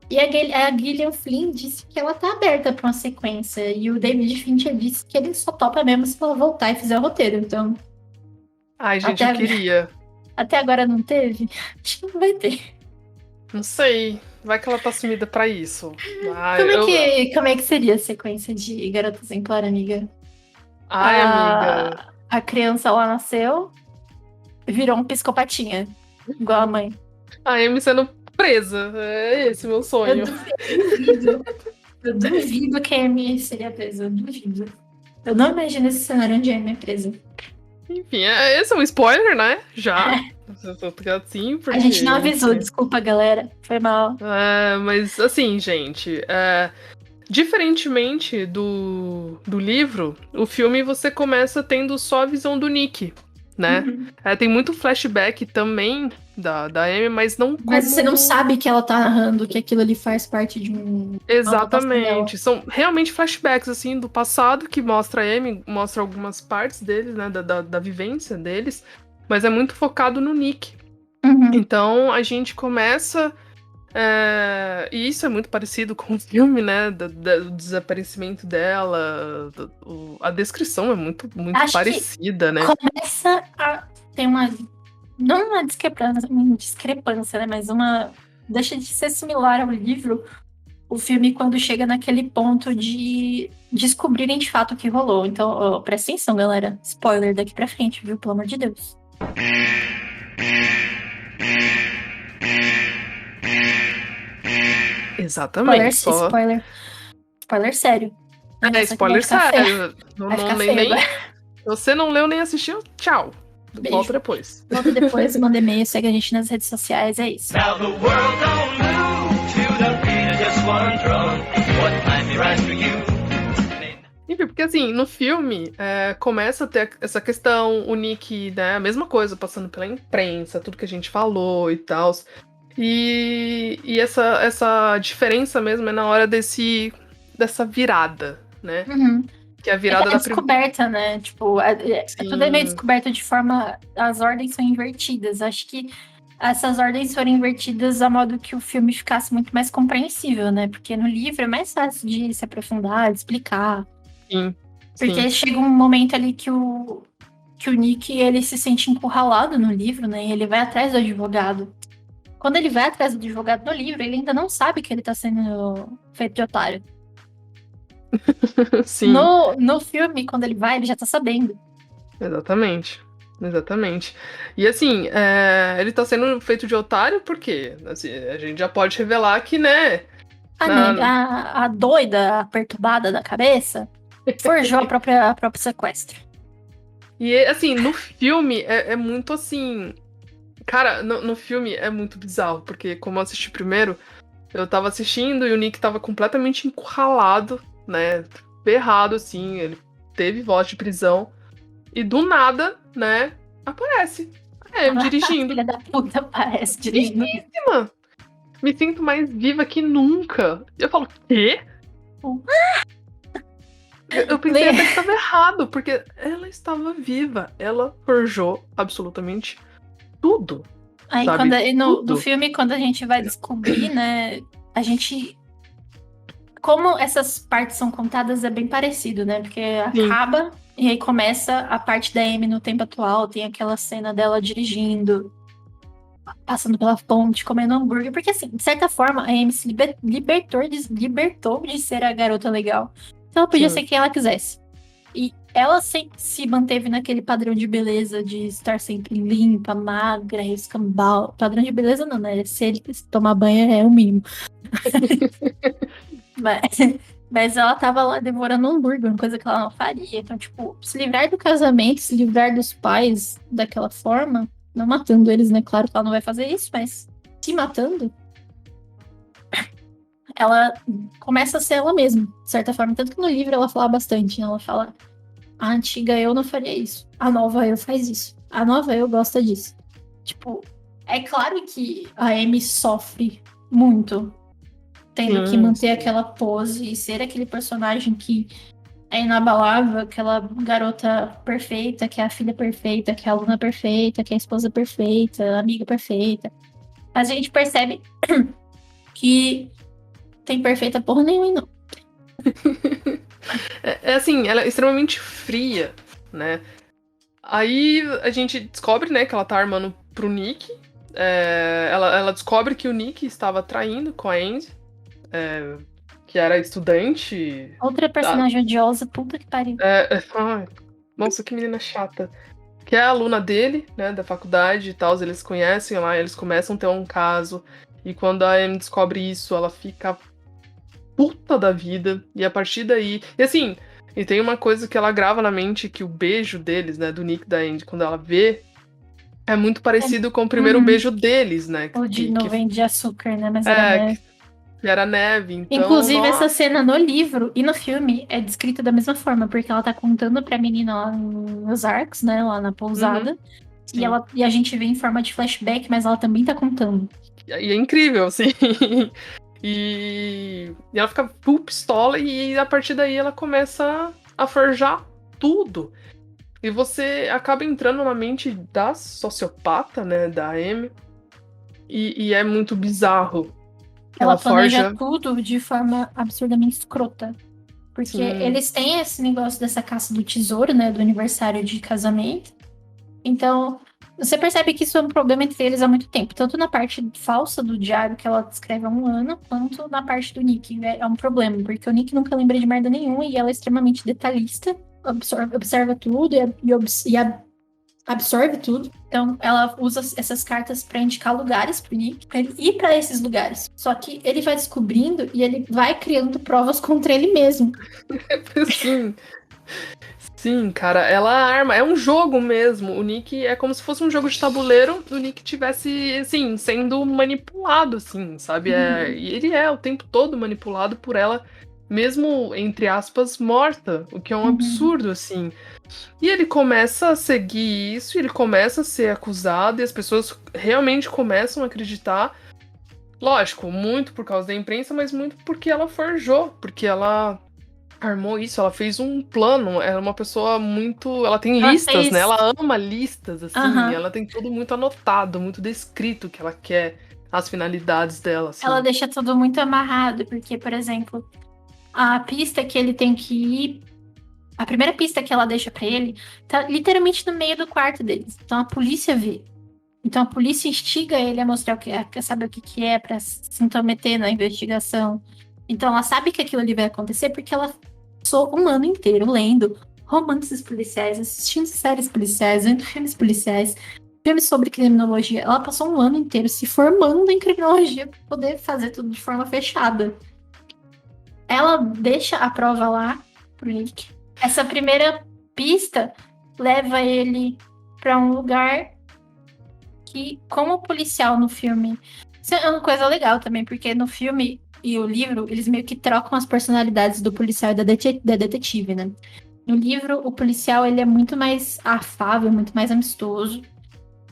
S1: E a Gillian Flynn disse que ela tá aberta pra uma sequência. E o David Fincher disse que ele só topa mesmo se ela voltar e fizer o roteiro. Então...
S2: Ai, gente, eu queria.
S1: Até agora não teve? Acho que não vai ter.
S2: Não sei. Vai que ela tá sumida pra isso.
S1: Como é que seria a sequência de Garota Exemplar, amiga?
S2: Ai, amiga.
S1: A criança lá nasceu, virou um psicopatinha, igual a mãe.
S2: A Amy sendo presa. É esse o meu sonho.
S1: Eu duvido que a Amy seria presa, eu duvido. Eu não imagino esse cenário onde a Amy é presa.
S2: Enfim, esse é um spoiler, né? Já. Eu tô assim, porque...
S1: A gente não avisou, desculpa, galera. Foi mal.
S2: Mas, assim, gente... diferentemente do livro, o filme você começa tendo só a visão do Nick, né?
S1: Uhum.
S2: Tem muito flashback também da Amy, mas não como...
S1: Mas você não sabe que ela tá narrando que aquilo ali faz parte de um...
S2: Exatamente. São realmente flashbacks, assim, do passado, que mostra a Amy, mostra algumas partes deles, né? Da vivência deles, mas é muito focado no Nick.
S1: Uhum.
S2: Então, a gente começa... e isso é muito parecido com o filme, né? Do desaparecimento dela. A descrição é muito
S1: Acho
S2: parecida, né?
S1: Começa a ter uma... Não uma discrepância, né? Mas uma... Deixa de ser similar ao livro, o filme, quando chega naquele ponto de descobrirem de fato o que rolou. Então, presta atenção, galera. Spoiler daqui pra frente, viu? Pelo amor de Deus.
S2: Exatamente.
S1: Spoiler sério.
S2: Spoiler sério.
S1: Vai ficar feio agora.
S2: Você não leu nem assistiu? Tchau.
S1: Beijo.
S2: Volta depois.
S1: Volta depois, manda e-mail, segue a gente nas redes sociais, é isso.
S4: Now the world don't move to the beat of just one drum. What might be right for you?
S2: Enfim, porque assim, no filme, começa a ter essa questão, o Nick, né, a mesma coisa, passando pela imprensa, tudo que a gente falou e tal. E essa diferença mesmo é na hora dessa virada, né?
S1: Uhum.
S2: Que é a virada da
S1: descoberta, né? Tipo, tudo é meio descoberto de forma... As ordens são invertidas. Acho que essas ordens foram invertidas a modo que o filme ficasse muito mais compreensível, né? Porque no livro é mais fácil de se aprofundar, de explicar.
S2: Sim.
S1: Porque chega um momento ali que o Nick, ele se sente encurralado no livro, né? E ele vai atrás do advogado. Quando ele vai atrás do advogado no livro, ele ainda não sabe que ele tá sendo feito de otário.
S2: Sim.
S1: No filme, quando ele vai, ele já tá sabendo.
S2: Exatamente. E assim, ele tá sendo feito de otário porque assim, a gente já pode revelar que, né?
S1: A doida, a perturbada da cabeça, forjou o próprio sequestro.
S2: E assim, no filme é muito assim... Cara, no filme é muito bizarro, porque como eu assisti primeiro, eu tava assistindo e o Nick tava completamente encurralado, né? Ferrado, assim, ele teve voz de prisão. E do nada, né, aparece. Dirigindo.
S1: Filha da puta aparece dirigindo.
S2: Vivíssima! Me sinto mais viva que nunca. Eu falo, quê? Eu pensei até que estava errado, porque ela estava viva. Ela forjou absolutamente tudo.
S1: Aí,
S2: sabe?
S1: no filme, quando a gente vai descobrir, né, a gente... Como essas partes são contadas, é bem parecido, né? Porque acaba e aí começa a parte da Amy no tempo atual. Tem aquela cena dela dirigindo, passando pela ponte, comendo hambúrguer. Porque, assim, de certa forma, a Amy se libertou de ser a garota legal. Então ela podia ser quem ela quisesse. E ela sempre se manteve naquele padrão de beleza de estar sempre limpa, magra, escambau. Padrão de beleza não, né? Se ele tomar banho é o mínimo. Mas ela tava lá devorando hambúrguer, uma coisa que ela não faria. Então, tipo, se livrar do casamento, se livrar dos pais daquela forma, não matando eles, né? Claro que ela não vai fazer isso, mas se matando, ela começa a ser ela mesma, de certa forma. Tanto que no livro ela fala bastante. Ela fala, a antiga eu não faria isso. A nova eu faz isso. A nova eu gosta disso. Tipo, é claro que a Amy sofre muito tendo que manter aquela pose e ser aquele personagem que é inabalável, aquela garota perfeita, que é a filha perfeita, que é a aluna perfeita, que é a esposa perfeita, a amiga perfeita. Mas a gente percebe que tem perfeita porra nenhuma, não.
S2: Assim, ela é extremamente fria, né? Aí a gente descobre, né, que ela tá armando pro Nick. ela descobre que o Nick estava traindo com a Andy, que era estudante.
S1: Outra personagem odiosa, puta que pariu.
S2: Ai, nossa, que menina chata. Que é a aluna dele, né, da faculdade e tal, eles conhecem lá, eles começam a ter um caso. E quando a Amy descobre isso, ela fica puta da vida. E a partir daí. E assim, e tem uma coisa que ela grava na mente, que o beijo deles, né, do Nick e da Andy, quando ela vê, é muito parecido com o primeiro beijo deles, né?
S1: O de
S2: que,
S1: nuvem de açúcar, né? Mas era neve.
S2: que era neve. Então,
S1: Inclusive,
S2: nossa,
S1: essa cena no livro e no filme é descrita da mesma forma, porque ela tá contando pra menina lá nos Arcos, né? Lá na pousada.
S2: sim.
S1: E a gente vê em forma de flashback, mas ela também tá contando.
S2: E é incrível, assim. E ela fica full pistola e a partir daí ela começa a forjar tudo. E você acaba entrando na mente da sociopata, né, da Amy. E é muito bizarro.
S1: Ela planeja
S2: forja.
S1: tudo de forma absurdamente escrota. Porque
S2: Sim.
S1: eles têm esse negócio dessa caça do tesouro, né? Do aniversário de casamento. Então, você percebe que isso é um problema entre eles há muito tempo. Tanto na parte falsa do diário, que ela descreve há um ano, quanto na parte do Nick. É um problema, porque o Nick nunca lembra de merda nenhuma e ela é extremamente detalhista, observa tudo e absorve tudo. Então, ela usa essas cartas pra indicar lugares pro Nick, pra ele ir pra esses lugares. Só que ele vai descobrindo e ele vai criando provas contra ele mesmo.
S2: Sim. Sim, cara, ela arma. É um jogo mesmo. O Nick é como se fosse um jogo de tabuleiro. O Nick tivesse, assim, sendo manipulado, assim, sabe? E ele é o tempo todo manipulado por ela, mesmo, entre aspas, morta. O que é um absurdo, assim. E ele começa a seguir isso, ele começa a ser acusado, e as pessoas realmente começam a acreditar. Lógico, muito por causa da imprensa, mas muito porque ela forjou, porque ela armou isso, ela fez um plano, ela é uma pessoa muito. Ela tem listas, né? Ela ama listas, assim, ela tem tudo muito anotado, muito descrito o que ela quer, as finalidades dela, assim.
S1: Ela deixa tudo muito amarrado, porque, por exemplo, a pista que ele tem que ir. A primeira pista que ela deixa pra ele tá literalmente no meio do quarto deles. Então a polícia vê. Então a polícia instiga ele a mostrar o que é, saber o que é pra se intrometer na investigação. Então ela sabe que aquilo ali vai acontecer porque ela passou um ano inteiro lendo romances policiais, assistindo séries policiais, vendo filmes policiais, filmes sobre criminologia. Ela passou um ano inteiro se formando em criminologia para poder fazer tudo de forma fechada. Ela deixa a prova lá pro Nick. Essa primeira pista leva ele para um lugar que, como policial no filme, isso é uma coisa legal também, porque no filme e o livro, eles meio que trocam as personalidades do policial e da detetive, né? No livro, o policial ele é muito mais afável, muito mais amistoso,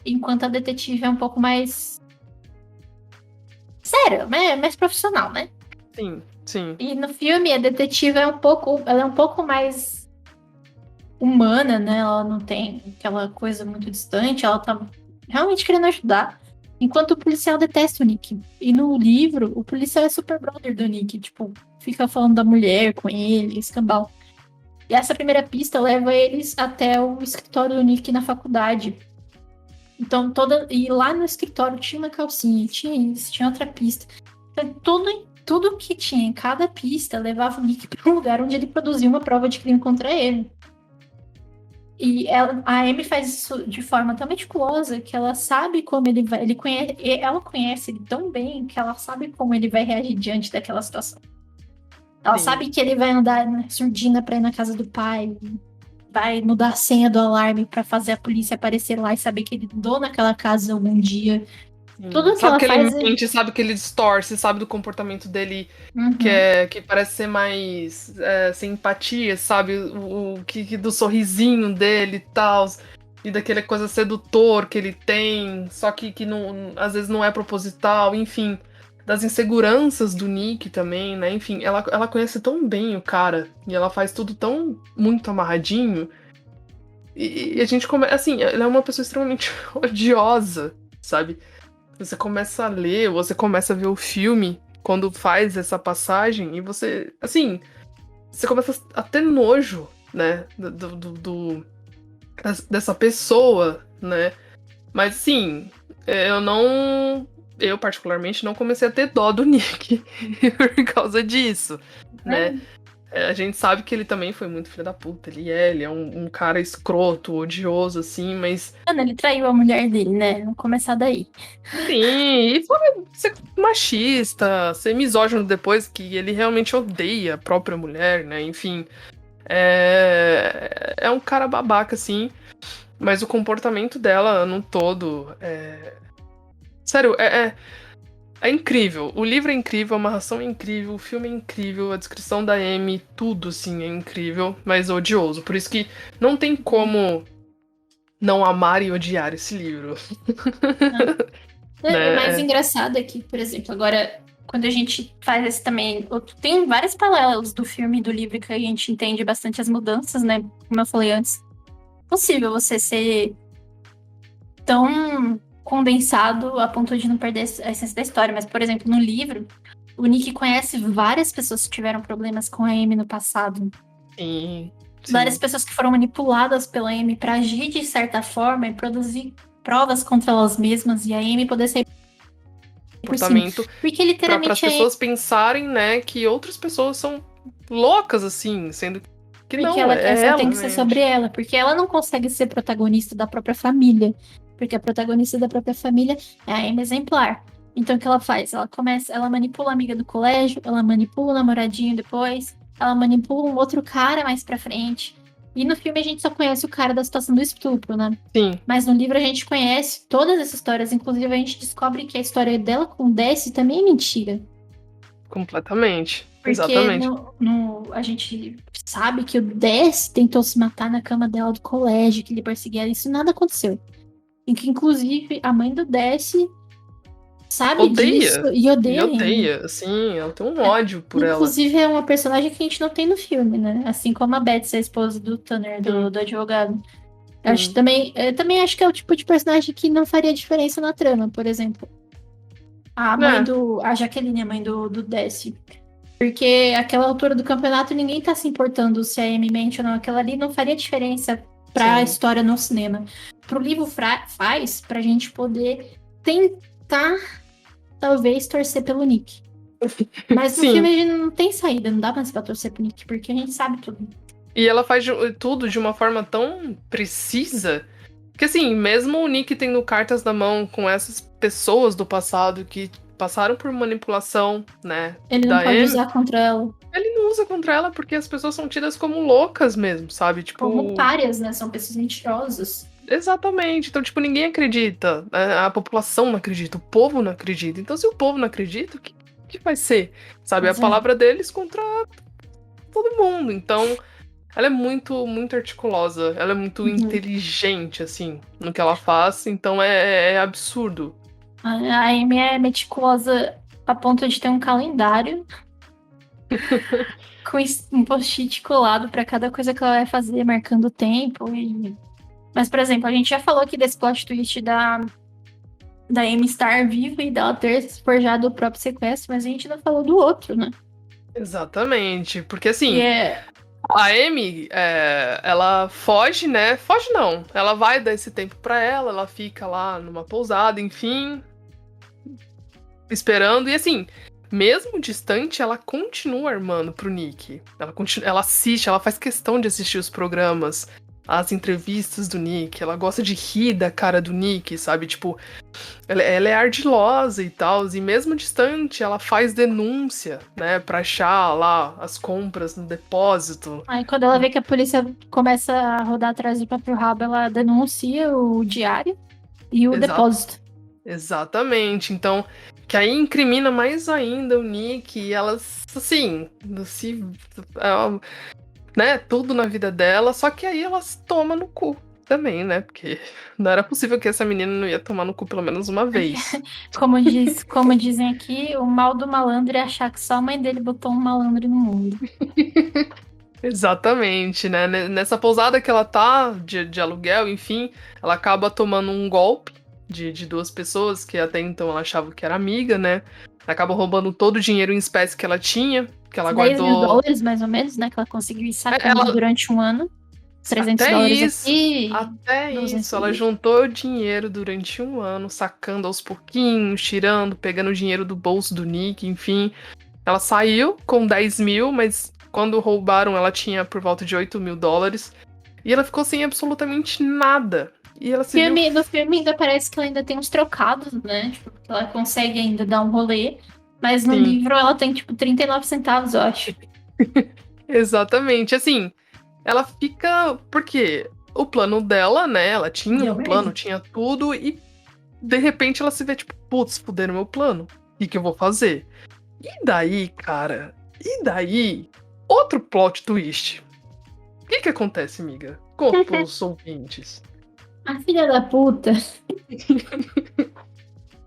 S1: enquanto a detetive é um pouco mais séria, né? Mais profissional, né?
S2: Sim, sim.
S1: E no filme, a detetive ela é um pouco mais humana, né? Ela não tem aquela coisa muito distante, ela tá realmente querendo ajudar. Enquanto o policial detesta o Nick. E no livro, o policial é super brother do Nick, tipo, fica falando da mulher com ele, escambau. E essa primeira pista leva eles até o escritório do Nick na faculdade. Então, e lá no escritório tinha uma calcinha, tinha isso, tinha outra pista. Então, tudo que tinha em cada pista levava o Nick para um lugar onde ele produzia uma prova de crime contra ele. E a Amy faz isso de forma tão meticulosa que ela sabe como ele vai. Ela conhece ele tão bem que ela sabe como ele vai reagir diante daquela situação. Ela sabe que ele vai andar na surdina pra ir na casa do pai, vai mudar a senha do alarme pra fazer a polícia aparecer lá e saber que ele andou naquela casa algum dia. Tudo que
S2: sabe
S1: ela
S2: que
S1: faz
S2: ele mente, sabe que ele distorce, sabe do comportamento dele que parece ser mais sem empatia, sabe? Do sorrisinho dele e tal, e daquela coisa sedutor que ele tem, só que não, às vezes não é proposital, enfim, das inseguranças do Nick também, né? Enfim, ela conhece tão bem o cara e ela faz tudo tão muito amarradinho. E a gente começa, assim, ela é uma pessoa extremamente odiosa, sabe? Você começa a ler, você começa a ver o filme quando faz essa passagem e você, assim, você começa a ter nojo, né, dessa pessoa, né? Mas, assim, Eu particularmente não comecei a ter dó do Nick por causa disso, né? A gente sabe que ele também foi muito filho da puta, ele é um cara escroto, odioso, assim, mas
S1: Mano, ele traiu a mulher dele, né? Vamos começar daí.
S2: sim, e foi ser machista, ser misógino depois, que ele realmente odeia a própria mulher, né? Enfim, é um cara babaca, assim, mas o comportamento dela no todo sério, é incrível. O livro é incrível, a amarração é incrível, o filme é incrível, a descrição da Amy, tudo, assim, é incrível, mas odioso. Por isso que não tem como não amar e odiar esse livro.
S1: O mais
S2: Né?
S1: engraçado é que, por exemplo, agora, quando a gente faz esse também. Tem várias paralelas do filme e do livro que a gente entende bastante as mudanças, né? Como eu falei antes. É possível você ser tão condensado a ponto de não perder a essência da história. Mas, por exemplo, no livro, o Nick conhece várias pessoas que tiveram problemas com a Amy no passado.
S2: Sim,
S1: Várias
S2: sim.
S1: pessoas que foram manipuladas pela Amy pra agir de certa forma e produzir provas contra elas mesmas e a Amy poder ser por cima.
S2: Comportamento
S1: Porque
S2: para as
S1: literalmente a Amy,
S2: pessoas pensarem, né, que outras pessoas são loucas, assim, sendo que
S1: porque
S2: não,
S1: ela quer
S2: é
S1: só tem
S2: ela,
S1: que ser
S2: né?
S1: sobre ela, porque ela não consegue ser protagonista da própria família, porque a protagonista da própria família é a Amy exemplar. Então o que ela faz? Ela manipula a amiga do colégio, ela manipula o namoradinho depois, ela manipula um outro cara mais pra frente. E no filme a gente só conhece o cara da situação do estupro, né?
S2: Sim,
S1: Mas no livro a gente conhece todas essas histórias, inclusive a gente descobre que a história dela com o Desi também é mentira.
S2: completamente.
S1: Porque
S2: Exatamente.
S1: a gente sabe que o Desi tentou se matar na cama dela do colégio, que ele perseguia ela, isso nada aconteceu. E que inclusive a mãe do Desi sabe disso
S2: Odeia.
S1: e
S2: E
S1: odeia ele.
S2: odeia, assim, ela tem um ódio por ela.
S1: Inclusive é uma personagem que a gente não tem no filme, né? Assim como a Betsy, a esposa do Tanner,
S2: Sim,
S1: do advogado.
S2: sim.
S1: Eu também acho que é o tipo de personagem que não faria diferença na trama, por exemplo.
S2: É,
S1: A Jaqueline, a mãe do Desi. Porque aquela altura do campeonato ninguém tá se importando se a Amy mente ou não. Aquela ali não faria diferença pra
S2: sim.
S1: história no cinema. Pro livro faz pra gente poder tentar, talvez, torcer pelo Nick. Mas no filme
S2: Sim.
S1: a gente não tem saída, não dá mais pra torcer pro Nick, porque a gente sabe tudo.
S2: E ela faz tudo de uma forma tão precisa que, assim, mesmo o Nick tendo cartas na mão com essas pessoas do passado que passaram por manipulação, né,
S1: Ele não
S2: da
S1: pode
S2: Amy,
S1: usar contra ela
S2: ele não usa contra ela porque as pessoas são tidas como loucas mesmo, sabe?
S1: como
S2: Tipo,
S1: párias, né? São pessoas mentirosas.
S2: exatamente. Então, tipo, ninguém acredita. A população não acredita, o povo não acredita. Então, se o povo não acredita, o que vai ser? Sabe? A
S1: Pois é.
S2: palavra deles contra todo mundo. Então, ela é muito, muito articulosa. Ela é muito
S1: Uhum.
S2: inteligente, assim, no que ela faz. Então, é absurdo.
S1: A Amy é meticulosa a ponto de ter um calendário com um post-it colado pra cada coisa que ela vai fazer, marcando o tempo. Mas, por exemplo, a gente já falou aqui desse plot twist da Amy estar viva e dela ter forjado o próprio sequestro, mas a gente não falou do outro, né?
S2: Exatamente. Porque,
S1: Que
S2: assim,
S1: é.
S2: a Amy, ela foge, né? Foge não. Ela vai dar esse tempo pra ela fica lá numa pousada, enfim, esperando. E assim, mesmo distante, ela continua armando pro Nick. Ela assiste, ela faz questão de assistir os programas, as entrevistas do Nick. Ela gosta de rir da cara do Nick, sabe? Tipo, ela é ardilosa e tal. E mesmo distante, ela faz denúncia, né? Pra achar lá as compras no depósito.
S1: Aí quando ela vê que a polícia começa a rodar atrás do próprio rabo, ela denuncia o diário e o
S2: Exato.
S1: depósito.
S2: Exatamente. Então, que aí incrimina mais ainda o Nick e elas, assim, né, tudo na vida dela, só que aí elas tomam no cu também, né? Porque não era possível que essa menina não ia tomar no cu pelo menos uma vez.
S1: Como dizem aqui, o mal do malandro é achar que só a mãe dele botou um malandro no mundo.
S2: Exatamente, né? Nessa pousada que ela tá, de aluguel, enfim, ela acaba tomando um golpe de duas pessoas que até então ela achava que era amiga, né? Acaba roubando todo o dinheiro em espécie que ela tinha, que ela
S1: 10 mil
S2: guardou.
S1: dólares, mais ou menos, né? Que ela conseguiu ir sacando
S2: Ela,
S1: durante um ano. Uns $300
S2: Até isso,
S1: aqui.
S2: até
S1: 200
S2: isso. Ela
S1: ali.
S2: juntou dinheiro durante um ano, sacando aos pouquinhos, tirando, pegando o dinheiro do bolso do Nick, enfim. Ela saiu com 10 mil, mas quando roubaram ela tinha por volta de $8.000. E ela ficou sem absolutamente nada. E ela se viu.
S1: No filme ainda parece que ela ainda tem uns trocados, né? Tipo, que ela consegue ainda dar um rolê. Mas no
S2: Sim,
S1: livro ela tem, tipo, 39 centavos, eu acho.
S2: exatamente. Assim, ela fica. Porque o plano dela, né? Ela tinha
S1: Deu
S2: um
S1: merda.
S2: plano, tinha tudo, e de repente ela se vê, tipo, putz, fuderam meu plano. O que eu vou fazer? E daí, cara? E daí? Outro plot twist. O que acontece, amiga? Conta pros ouvintes.
S1: A filha da puta,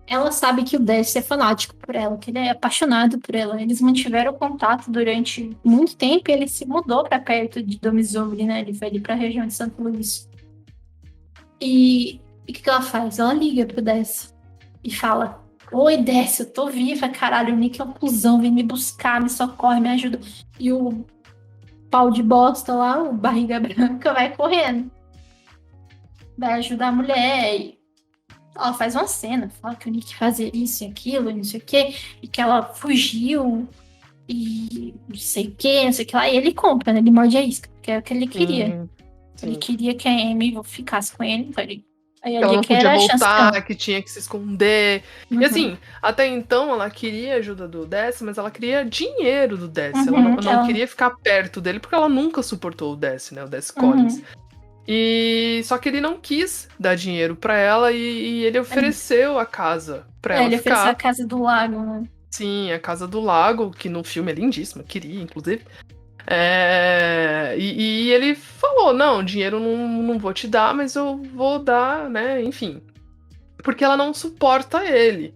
S1: ela sabe que o Dash é fanático por ela, que ele é apaixonado por ela. Eles mantiveram contato durante muito tempo e ele se mudou pra perto de Missouri, né? Ele foi ali pra região de Santo Luís. E o que ela faz? Ela liga pro Dash e fala: Oi, Dash, eu tô viva, caralho. O Nick é um cuzão, vem me buscar, me socorre, me ajuda. E o pau de bosta lá, o barriga branca, vai correndo. Vai ajudar a mulher. E ela faz uma cena, fala que o Nick fazia isso e aquilo, não sei o quê, e que ela fugiu, e não sei o quê, não sei o que lá. E ele compra, né? Ele morde a isca, que é o que ele queria.
S2: Sim.
S1: Ele queria que a Amy ficasse com ele, então ele. Aí
S2: Que ela
S1: ali
S2: não
S1: que
S2: podia
S1: era a chance
S2: voltar,
S1: dela.
S2: que tinha que se esconder. E
S1: Uhum.
S2: assim, até então ela queria a ajuda do Dess, mas ela queria dinheiro do Dess. Ela
S1: Uhum,
S2: não queria ficar perto dele, porque ela nunca suportou o Dess, né? O Dess Collins.
S1: Uhum.
S2: E só que ele não quis dar dinheiro pra ela e ele ofereceu a casa pra ela
S1: Ele ofereceu a
S2: ficar.
S1: casa do lago, né?
S2: Sim, a Casa do Lago, que no filme é lindíssima, queria, inclusive. E ele falou: não, dinheiro não vou te dar, mas eu vou dar, né? Enfim. Porque ela não suporta ele.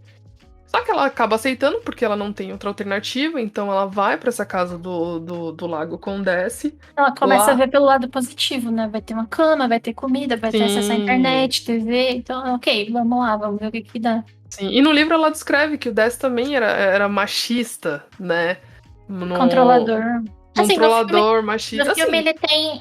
S2: Só que ela acaba aceitando porque ela não tem outra alternativa, então ela vai pra essa casa do Lago Condesse.
S1: Ela começa a
S2: Lá,
S1: ver pelo lado positivo, né? Vai ter uma cama, vai ter comida, vai ter acesso à
S2: sim,
S1: internet, TV. Então, ok, vamos lá, vamos ver o que dá.
S2: sim. E no livro ela descreve que o Dess também era machista, né?
S1: Controlador. Assim,
S2: Controlador,
S1: no
S2: machista.
S1: filme
S2: Assim,
S1: ele tem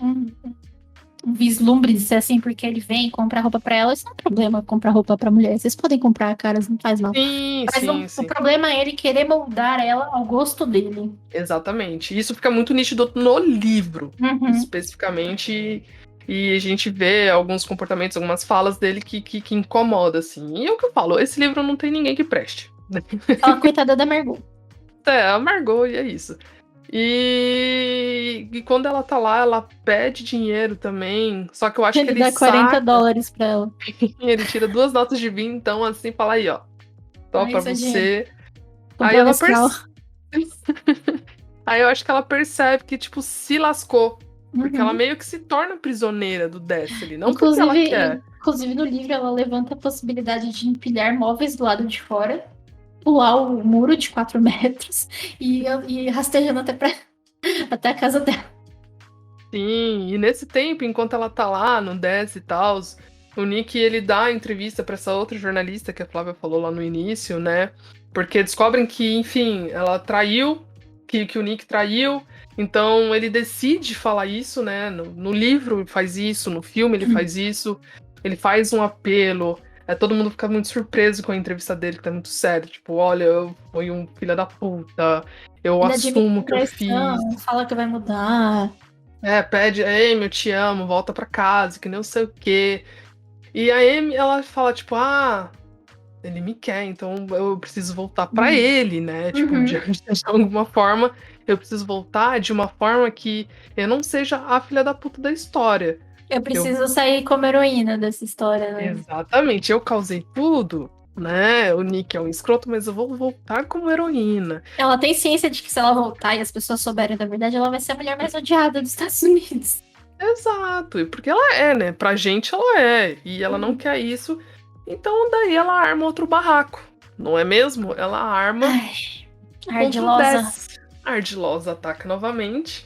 S1: um vislumbre de ser assim, porque ele vem comprar roupa pra ela. Isso não é um problema comprar roupa pra mulher. Vocês podem comprar, caras, não faz mal.
S2: sim,
S1: Mas
S2: sim,
S1: o
S2: sim.
S1: problema é ele querer moldar ela ao gosto dele.
S2: Exatamente. Isso fica muito nítido no livro,
S1: Uhum.
S2: especificamente. E a gente vê alguns comportamentos, algumas falas dele que incomoda, assim. E é o que eu falo, esse livro não tem ninguém que preste.
S1: Aquela coitada da Margot.
S2: Amargou e é isso. E quando ela tá lá, ela pede dinheiro também. Só que eu acho que
S1: Ele
S2: ele
S1: dá $40
S2: saca,
S1: pra ela.
S2: ele tira 2 notas de 20, então assim, fala aí, ó. Só
S1: Aí
S2: pra
S1: seu dinheiro.
S2: você. Aí
S1: Comprou
S2: ela
S1: Nescau.
S2: Aí eu acho que ela percebe que, tipo, se lascou. Porque ela
S1: Uhum.
S2: meio que se torna prisioneira do Destiny. Não porque ela
S1: Inclusive,
S2: quer.
S1: inclusive, no livro ela levanta a possibilidade de empilhar móveis do lado de fora, pular o muro de 4 metros e ir rastejando até a casa dela.
S2: Sim, e nesse tempo, enquanto ela tá lá no Dest e tal, o Nick ele dá a entrevista pra essa outra jornalista que a Flávia falou lá no início, né? Porque descobrem que, enfim, ela traiu, que o Nick traiu. Então ele decide falar isso, né? No livro ele faz isso, no filme ele faz isso, ele faz um apelo. Todo mundo fica muito surpreso com a entrevista dele, que tá muito sério. Tipo, olha, eu fui um filho da puta, eu
S1: Ele admite
S2: assumo
S1: a
S2: o que eu fiz.
S1: traição, fala que vai mudar.
S2: Pede, Amy, eu te amo, volta pra casa, que nem eu sei o quê. E a Amy, ela fala, tipo, ele me quer, então eu preciso voltar pra ele, né? Tipo, de
S1: Uhum.
S2: alguma forma, eu preciso voltar de uma forma que eu não seja a filha da puta da história.
S1: Eu preciso sair como heroína dessa história, né?
S2: Exatamente, eu causei tudo, né? O Nick é um escroto, mas eu vou voltar como heroína.
S1: Ela tem ciência de que se ela voltar e as pessoas souberem da verdade, ela vai ser a mulher mais odiada dos Estados Unidos.
S2: Exato, e porque ela é, né? Pra gente ela é, e ela não quer isso, então daí ela arma outro barraco, não é mesmo? Ela arma
S1: Ai,
S2: contra o
S1: ardilosa.
S2: Dess. A Ardilosa ataca novamente,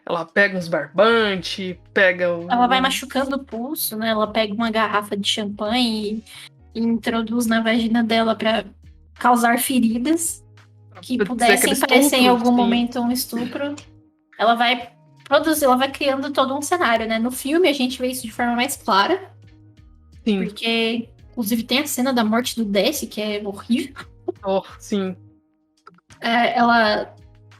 S2: ela pega uns barbantes, pega
S1: Ela vai machucando o pulso, né? Ela pega uma garrafa de champanhe e introduz na vagina dela pra causar feridas que
S2: pra dizer
S1: pudessem
S2: aquele
S1: parecer em
S2: estupro,
S1: algum
S2: sim.
S1: momento um estupro. Ela vai produzir, ela vai criando todo um cenário, né? No filme a gente vê isso de forma mais clara,
S2: Sim.
S1: porque, inclusive, tem a cena da morte do Desi, que é horrível.
S2: Oh, sim.
S1: Ela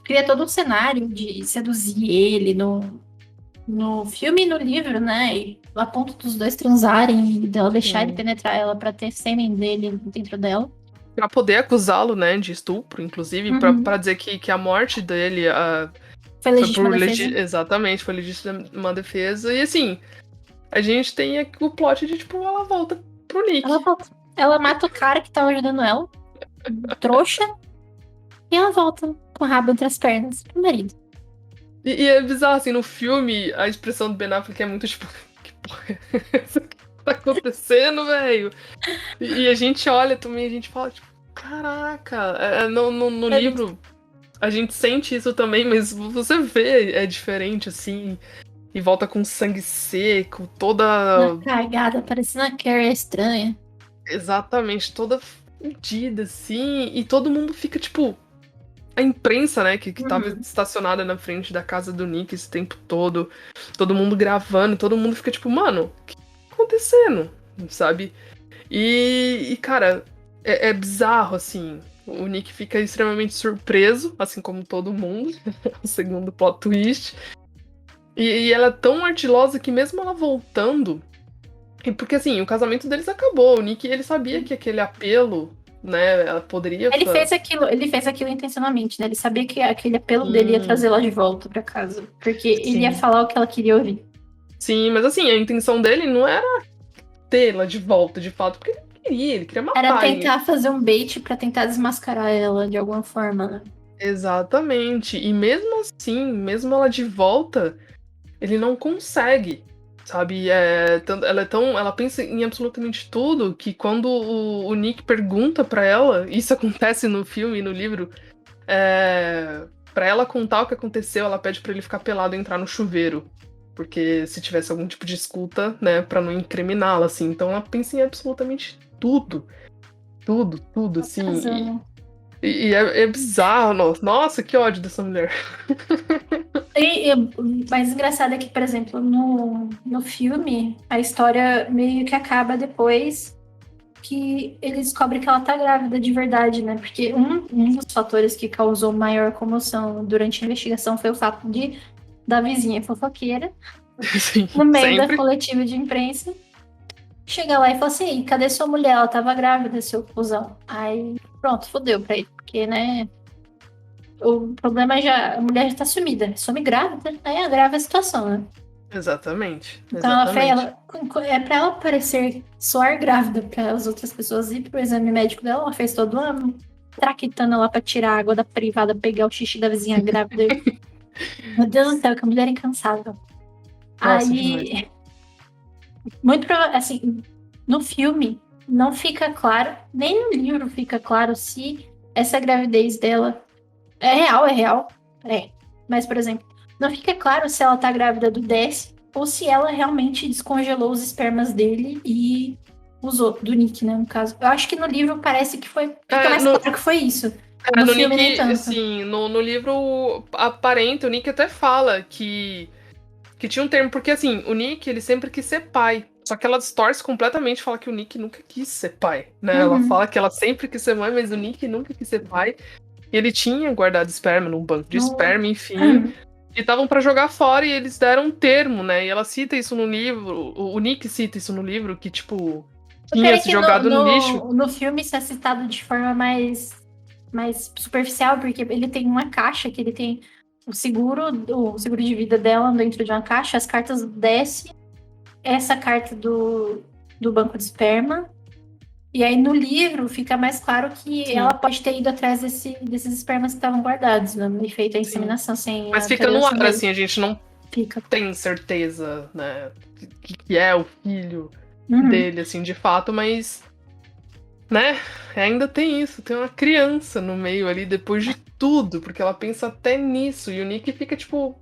S1: cria todo um cenário de seduzir ele no filme e no livro, né? E a ponto dos dois transarem e dela deixar ele penetrar ela pra ter sêmen dele dentro dela.
S2: Pra poder acusá-lo, né, de estupro, inclusive, pra dizer que a morte dele
S1: Foi legítima defesa.
S2: Exatamente, foi legítima defesa. E assim, a gente tem aqui o plot de, tipo, ela volta pro Nick.
S1: Ela mata o cara que tava ajudando ela, trouxa, e ela volta com o rabo entre as pernas pro marido.
S2: E é bizarro, assim, no filme, a expressão do Ben Affleck é muito, tipo, que porra é essa que tá acontecendo, velho? E a gente olha também, a gente fala, tipo, caraca, no livro a gente sente isso também, mas você vê, é diferente, assim, e volta com sangue seco, toda...
S1: Uma cagada, parecendo uma Carrie estranha.
S2: Exatamente, toda fudida, assim, e todo mundo fica, tipo... A imprensa, né, que tava estacionada na frente da casa do Nick esse tempo todo, todo mundo gravando, todo mundo fica tipo, mano, o que tá acontecendo? Sabe? E cara, é bizarro, assim. O Nick fica extremamente surpreso, assim como todo mundo, o segundo plot twist. E ela é tão ardilosa que mesmo ela voltando... Porque assim, o casamento deles acabou, o Nick, ele sabia que aquele apelo... né, ela poderia...
S1: Ele fez aquilo intencionalmente, né? Ele sabia que aquele apelo dele ia trazer ela de volta pra casa. Porque ele ia falar o que ela queria ouvir.
S2: Sim, mas assim, a intenção dele não era tê-la de volta, de fato, porque ele queria matar.
S1: Era tentar fazer um bait pra tentar desmascarar ela de alguma forma, né?
S2: Exatamente. E mesmo assim, mesmo ela de volta, ele não consegue. Sabe, ela pensa em absolutamente tudo, que quando o Nick pergunta pra ela, isso acontece no filme e no livro, pra ela contar o que aconteceu, ela pede pra ele ficar pelado e entrar no chuveiro, porque se tivesse algum tipo de escuta, né, pra não incriminá-la, assim. Então ela pensa em absolutamente tudo, assim, e é bizarro, nossa, que ódio dessa mulher.
S1: O mais engraçado é que, por exemplo, no filme, a história meio que acaba depois que ele descobre que ela tá grávida de verdade, né? Porque um dos fatores que causou maior comoção durante a investigação foi o fato da vizinha fofoqueira,
S2: Sim,
S1: no meio
S2: sempre.
S1: da coletiva de imprensa, chegar lá e falar assim: cadê sua mulher? Ela tava grávida, seu cuzão. Aí, pronto, fodeu pra ele, porque, né? O problema a mulher já tá sumida, some grávida, aí agrava a situação, né?
S2: Exatamente.
S1: Então é pra ela parecer soar grávida para as outras pessoas ir pro exame médico dela, ela fez todo uma traquitana lá pra tirar a água da privada, pegar o xixi da vizinha grávida. Meu Deus do céu, que a mulher é incansável.
S2: Nossa,
S1: Aí, muito provavelmente, assim, no filme não fica claro, nem no livro fica claro se essa gravidez dela é real. Mas, por exemplo, não fica claro se ela tá grávida do Desi ou se ela realmente descongelou os espermas dele e usou, do Nick, né, no caso. Eu acho que no livro parece que foi... Fica mais claro que foi isso. No filme,
S2: Nick,
S1: nem tanto.
S2: assim, no livro aparenta, o Nick até fala que tinha um termo, porque assim, o Nick, ele sempre quis ser pai. Só que ela distorce completamente, fala que o Nick nunca quis ser pai, né? Ela fala que ela sempre quis ser mãe, mas o Nick nunca quis ser pai. E ele tinha guardado esperma num banco de esperma, enfim. E estavam pra jogar fora e eles deram um termo, né? E ela cita isso no livro, o Nick cita isso no livro, que, tipo, tinha se jogado no lixo.
S1: No filme isso é citado de forma mais superficial, porque ele tem uma caixa que ele tem o seguro de vida dela dentro de uma caixa, as cartas descem, essa carta do banco de esperma. E aí no livro fica mais claro que ela pode ter ido atrás desses espermas que estavam guardados, né? E feito a inseminação sem.
S2: Mas fica no ar, assim, a gente não tem certeza, né? Que é o filho dele, assim, de fato, mas. Né? Ainda tem isso, tem uma criança no meio ali depois de tudo, porque ela pensa até nisso. E o Nick fica tipo.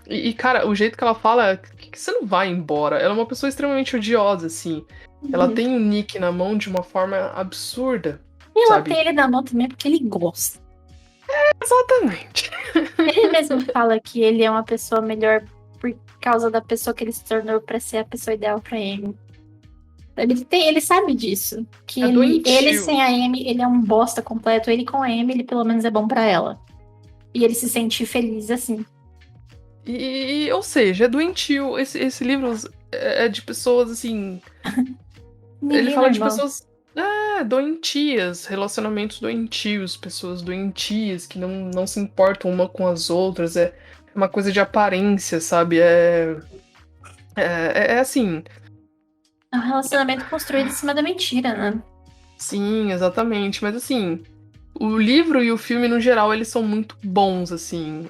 S2: E cara, o jeito que ela fala, que você não vai embora? Ela é uma pessoa extremamente odiosa, assim. Ela tem o Nick na mão de uma forma absurda.
S1: E ela
S2: sabe?
S1: tem ele na mão também porque ele gosta.
S2: Exatamente.
S1: Ele mesmo fala que ele é uma pessoa melhor por causa da pessoa que ele se tornou pra ser a pessoa ideal pra Amy. Ele sabe disso. Que
S2: É
S1: ele
S2: doentio.
S1: sem a Amy, ele é um bosta completo. Ele com a Amy, ele pelo menos é bom pra ela. E ele se sente feliz assim.
S2: Ou seja, é doentio. Esse livro é de pessoas assim. Ele
S1: Ninguém
S2: fala de
S1: normal.
S2: pessoas doentias, relacionamentos doentios, pessoas doentias que não se importam uma com as outras. É uma coisa de aparência, sabe? É assim.
S1: É um relacionamento construído em cima da mentira, né?
S2: Sim, exatamente. Mas assim, o livro e o filme, no geral, eles são muito bons, assim.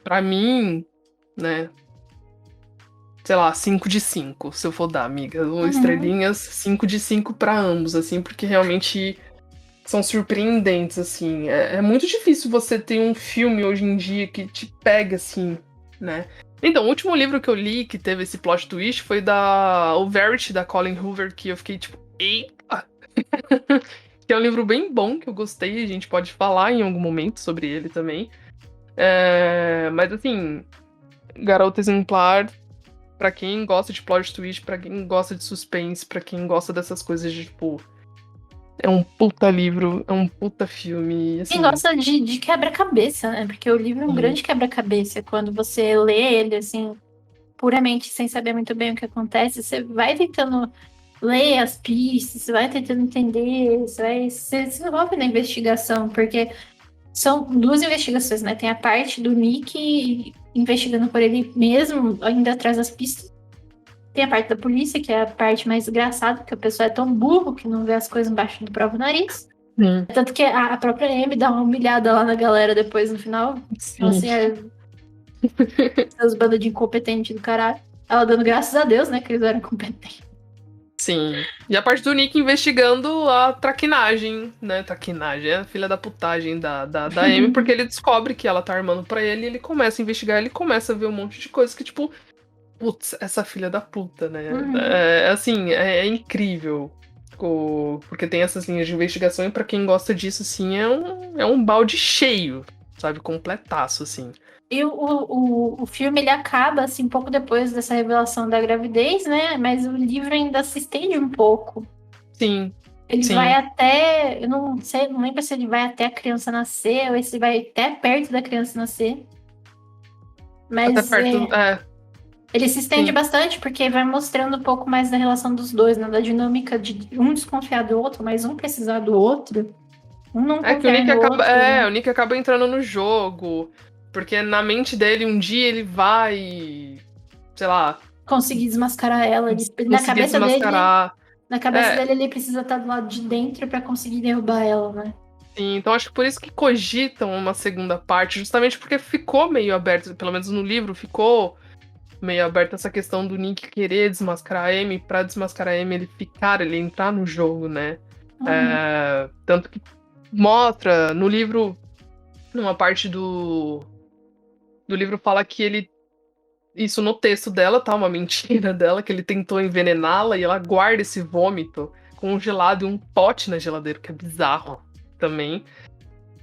S2: Pra mim, né? Sei lá, 5 de 5, se eu for dar, amiga. Ou
S1: Uhum.
S2: estrelinhas, 5 de 5 pra ambos, assim, porque realmente são surpreendentes, assim. É muito difícil você ter um filme hoje em dia que te pega, assim, né? Então, o último livro que eu li que teve esse plot twist foi o Verity, da Colin Hoover, que eu fiquei tipo, eita! Que é um livro bem bom, que eu gostei, a gente pode falar em algum momento sobre ele também. Mas assim, Garota Exemplar, pra quem gosta de plot twist, pra quem gosta de suspense, pra quem gosta dessas coisas de tipo. É um puta livro, é um puta filme,
S1: Quem
S2: assim.
S1: gosta de quebra-cabeça, né? Porque o livro é um grande quebra-cabeça. Quando você lê ele, assim, puramente sem saber muito bem o que acontece, você vai tentando ler as pistas, você vai tentando entender, você se envolve na investigação, porque são duas investigações, né? Tem a parte do Nick investigando por ele mesmo, ainda atrás das pistas. Tem a parte da polícia, que é a parte mais engraçada, porque a pessoa é tão burro que não vê as coisas embaixo do próprio nariz.
S2: Sim,
S1: Tanto que a própria Amy dá uma humilhada lá na galera depois no final. Então,
S2: sim.
S1: assim, os bandos de incompetente do caralho. Ela dando graças a Deus, né, que eles eram competentes.
S2: Sim. E a parte do Nick investigando a traquinagem, né? Traquinagem, é a filha da putagem da Amy, porque ele descobre que ela tá armando pra ele e ele começa a investigar, ele começa a ver um monte de coisas que, tipo, putz, essa filha da puta, né?
S1: Uhum.
S2: Assim, é incrível. Porque tem essas linhas de investigação e pra quem gosta disso, assim, é um balde cheio, sabe? Completaço, assim.
S1: E o filme ele acaba assim um pouco depois dessa revelação da gravidez, né? Mas o livro ainda se estende um pouco.
S2: Sim,
S1: Ele vai
S2: sim.
S1: até, eu não sei, não lembro se ele vai até a criança nascer ou se vai até perto da criança nascer.
S2: Até
S1: Mas
S2: perto.
S1: ele se estende
S2: Sim.
S1: bastante porque vai mostrando um pouco mais da relação dos dois, né? Da dinâmica de um desconfiar do outro, mas um precisar do outro. Um não
S2: É que o
S1: confiar
S2: Nick
S1: no
S2: acaba.
S1: outro.
S2: O Nick acaba entrando no jogo. Porque na mente dele, um dia ele vai. Sei lá,
S1: Conseguir desmascarar ela. Na
S2: conseguir
S1: cabeça dele,
S2: desmascarar.
S1: na cabeça
S2: É,
S1: dele, ele precisa estar do lado de dentro pra conseguir derrubar ela, né?
S2: sim. Então acho que por isso que cogitam uma segunda parte, justamente porque ficou meio aberto, pelo menos no livro, ficou meio aberto essa questão do Nick querer desmascarar a Amy, pra desmascarar a Amy ele entrar no jogo, né?
S1: Uhum.
S2: Tanto que mostra no livro, numa parte do livro fala que ele. Isso no texto dela, tá? Uma mentira dela, que ele tentou envenená-la e ela guarda esse vômito congelado em um pote na geladeira, que é bizarro também.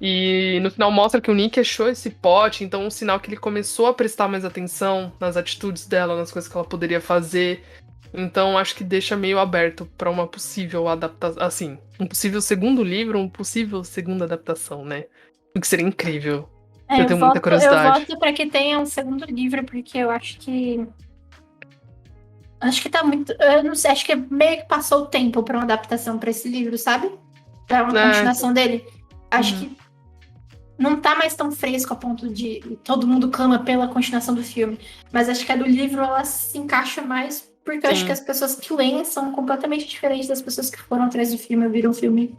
S2: E no final mostra que o Nick achou esse pote, então um sinal que ele começou a prestar mais atenção nas atitudes dela, nas coisas que ela poderia fazer. Então acho que deixa meio aberto pra uma possível adaptação, assim, um possível segundo livro, um possível segunda adaptação, né? O que seria incrível. Eu tenho muita
S1: Eu
S2: curiosidade.
S1: voto para que tenha um segundo livro, porque eu acho que tá muito, eu não sei, acho que meio que passou o tempo para uma adaptação para esse livro, sabe? Para uma
S2: É,
S1: continuação dele. Acho
S2: uhum,
S1: que não tá mais tão fresco a ponto de todo mundo clama pela continuação do filme, mas acho que a do livro ela se encaixa mais porque eu acho que
S2: sim,
S1: as pessoas que leem são completamente diferentes das pessoas que foram atrás do filme e viram o filme.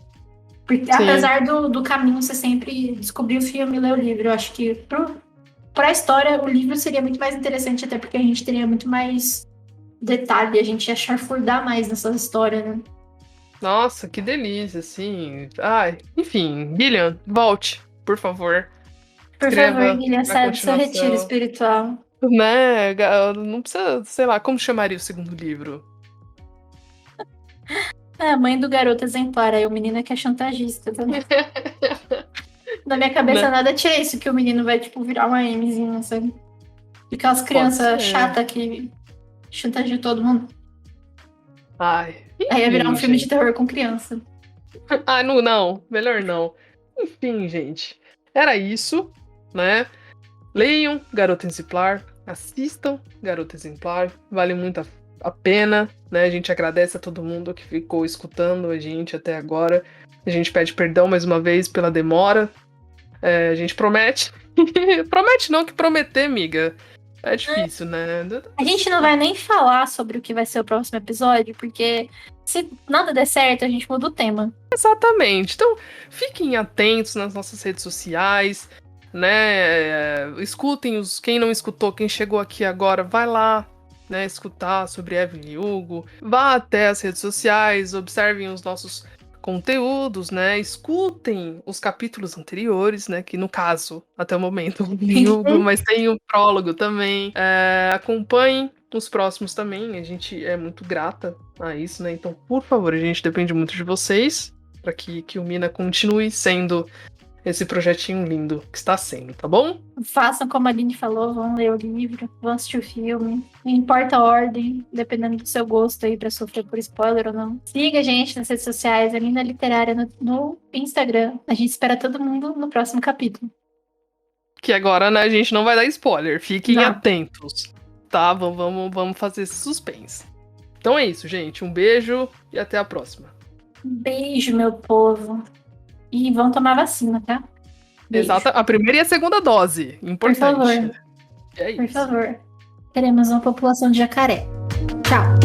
S1: Porque,
S2: sim.
S1: apesar do caminho você sempre descobrir o filme e ler o livro, eu acho que para a história o livro seria muito mais interessante, até porque a gente teria muito mais detalhe, a gente ia chafurdar mais nessa história, né?
S2: Nossa, que delícia, assim. Ai, enfim, Gillian, volte, por favor.
S1: Por favor,
S2: Escreva
S1: Guilherme,
S2: a
S1: sai do seu retiro
S2: continuação.
S1: espiritual.
S2: Né? Não precisa, sei lá, como chamaria o segundo livro?
S1: É, a mãe do garoto exemplar, aí o menino é que é chantagista também. Na minha cabeça
S2: Né?
S1: nada tira isso, que o menino vai, tipo, virar uma Mzinha, sabe? Aquelas crianças
S2: ser.
S1: chatas que chantageiam todo mundo.
S2: Ai,
S1: Aí ia virar um
S2: enfim,
S1: filme de
S2: gente.
S1: terror com criança.
S2: Ah, não, melhor não. Enfim, gente. Era isso, né? Leiam Garota Exemplar, assistam Garota Exemplar, vale muito a pena, né? A gente agradece a todo mundo que ficou escutando a gente até agora. A gente pede perdão mais uma vez pela demora. A gente promete. Promete não, que prometer, amiga. É difícil, né?
S1: A gente não vai nem falar sobre o que vai ser o próximo episódio, porque se nada der certo, a gente muda o tema.
S2: Exatamente. Então, fiquem atentos nas nossas redes sociais, né? Escutem quem não escutou, quem chegou aqui agora, vai lá, né? Escutar sobre Evelyn e Hugo. Vá até as redes sociais, observem os nossos conteúdos, né? Escutem os capítulos anteriores, né? Que no caso, até o momento, tem Hugo, mas tem o prólogo também. Acompanhem os próximos também. A gente é muito grata a isso, né? Então, por favor, a gente depende muito de vocês para que o Mina continue sendo esse projetinho lindo que está sendo, tá bom?
S1: Façam como a Aline falou, vão ler o livro, vão assistir o filme. Não importa a ordem, dependendo do seu gosto aí pra sofrer por spoiler ou não. Siga a gente nas redes sociais, a Mina Literária no Instagram. A gente espera todo mundo no próximo capítulo.
S2: Que agora, né, a gente não vai dar spoiler. Fiquem
S1: Não.
S2: atentos, tá? Vamos fazer esse suspense. Então é isso, gente. Um beijo e até a próxima.
S1: Beijo, meu povo. E vão tomar vacina, tá? Beijo.
S2: Exato. A primeira e a segunda dose. Importante.
S1: Por favor.
S2: É isso.
S1: Por favor. Teremos uma população de jacaré. Tchau.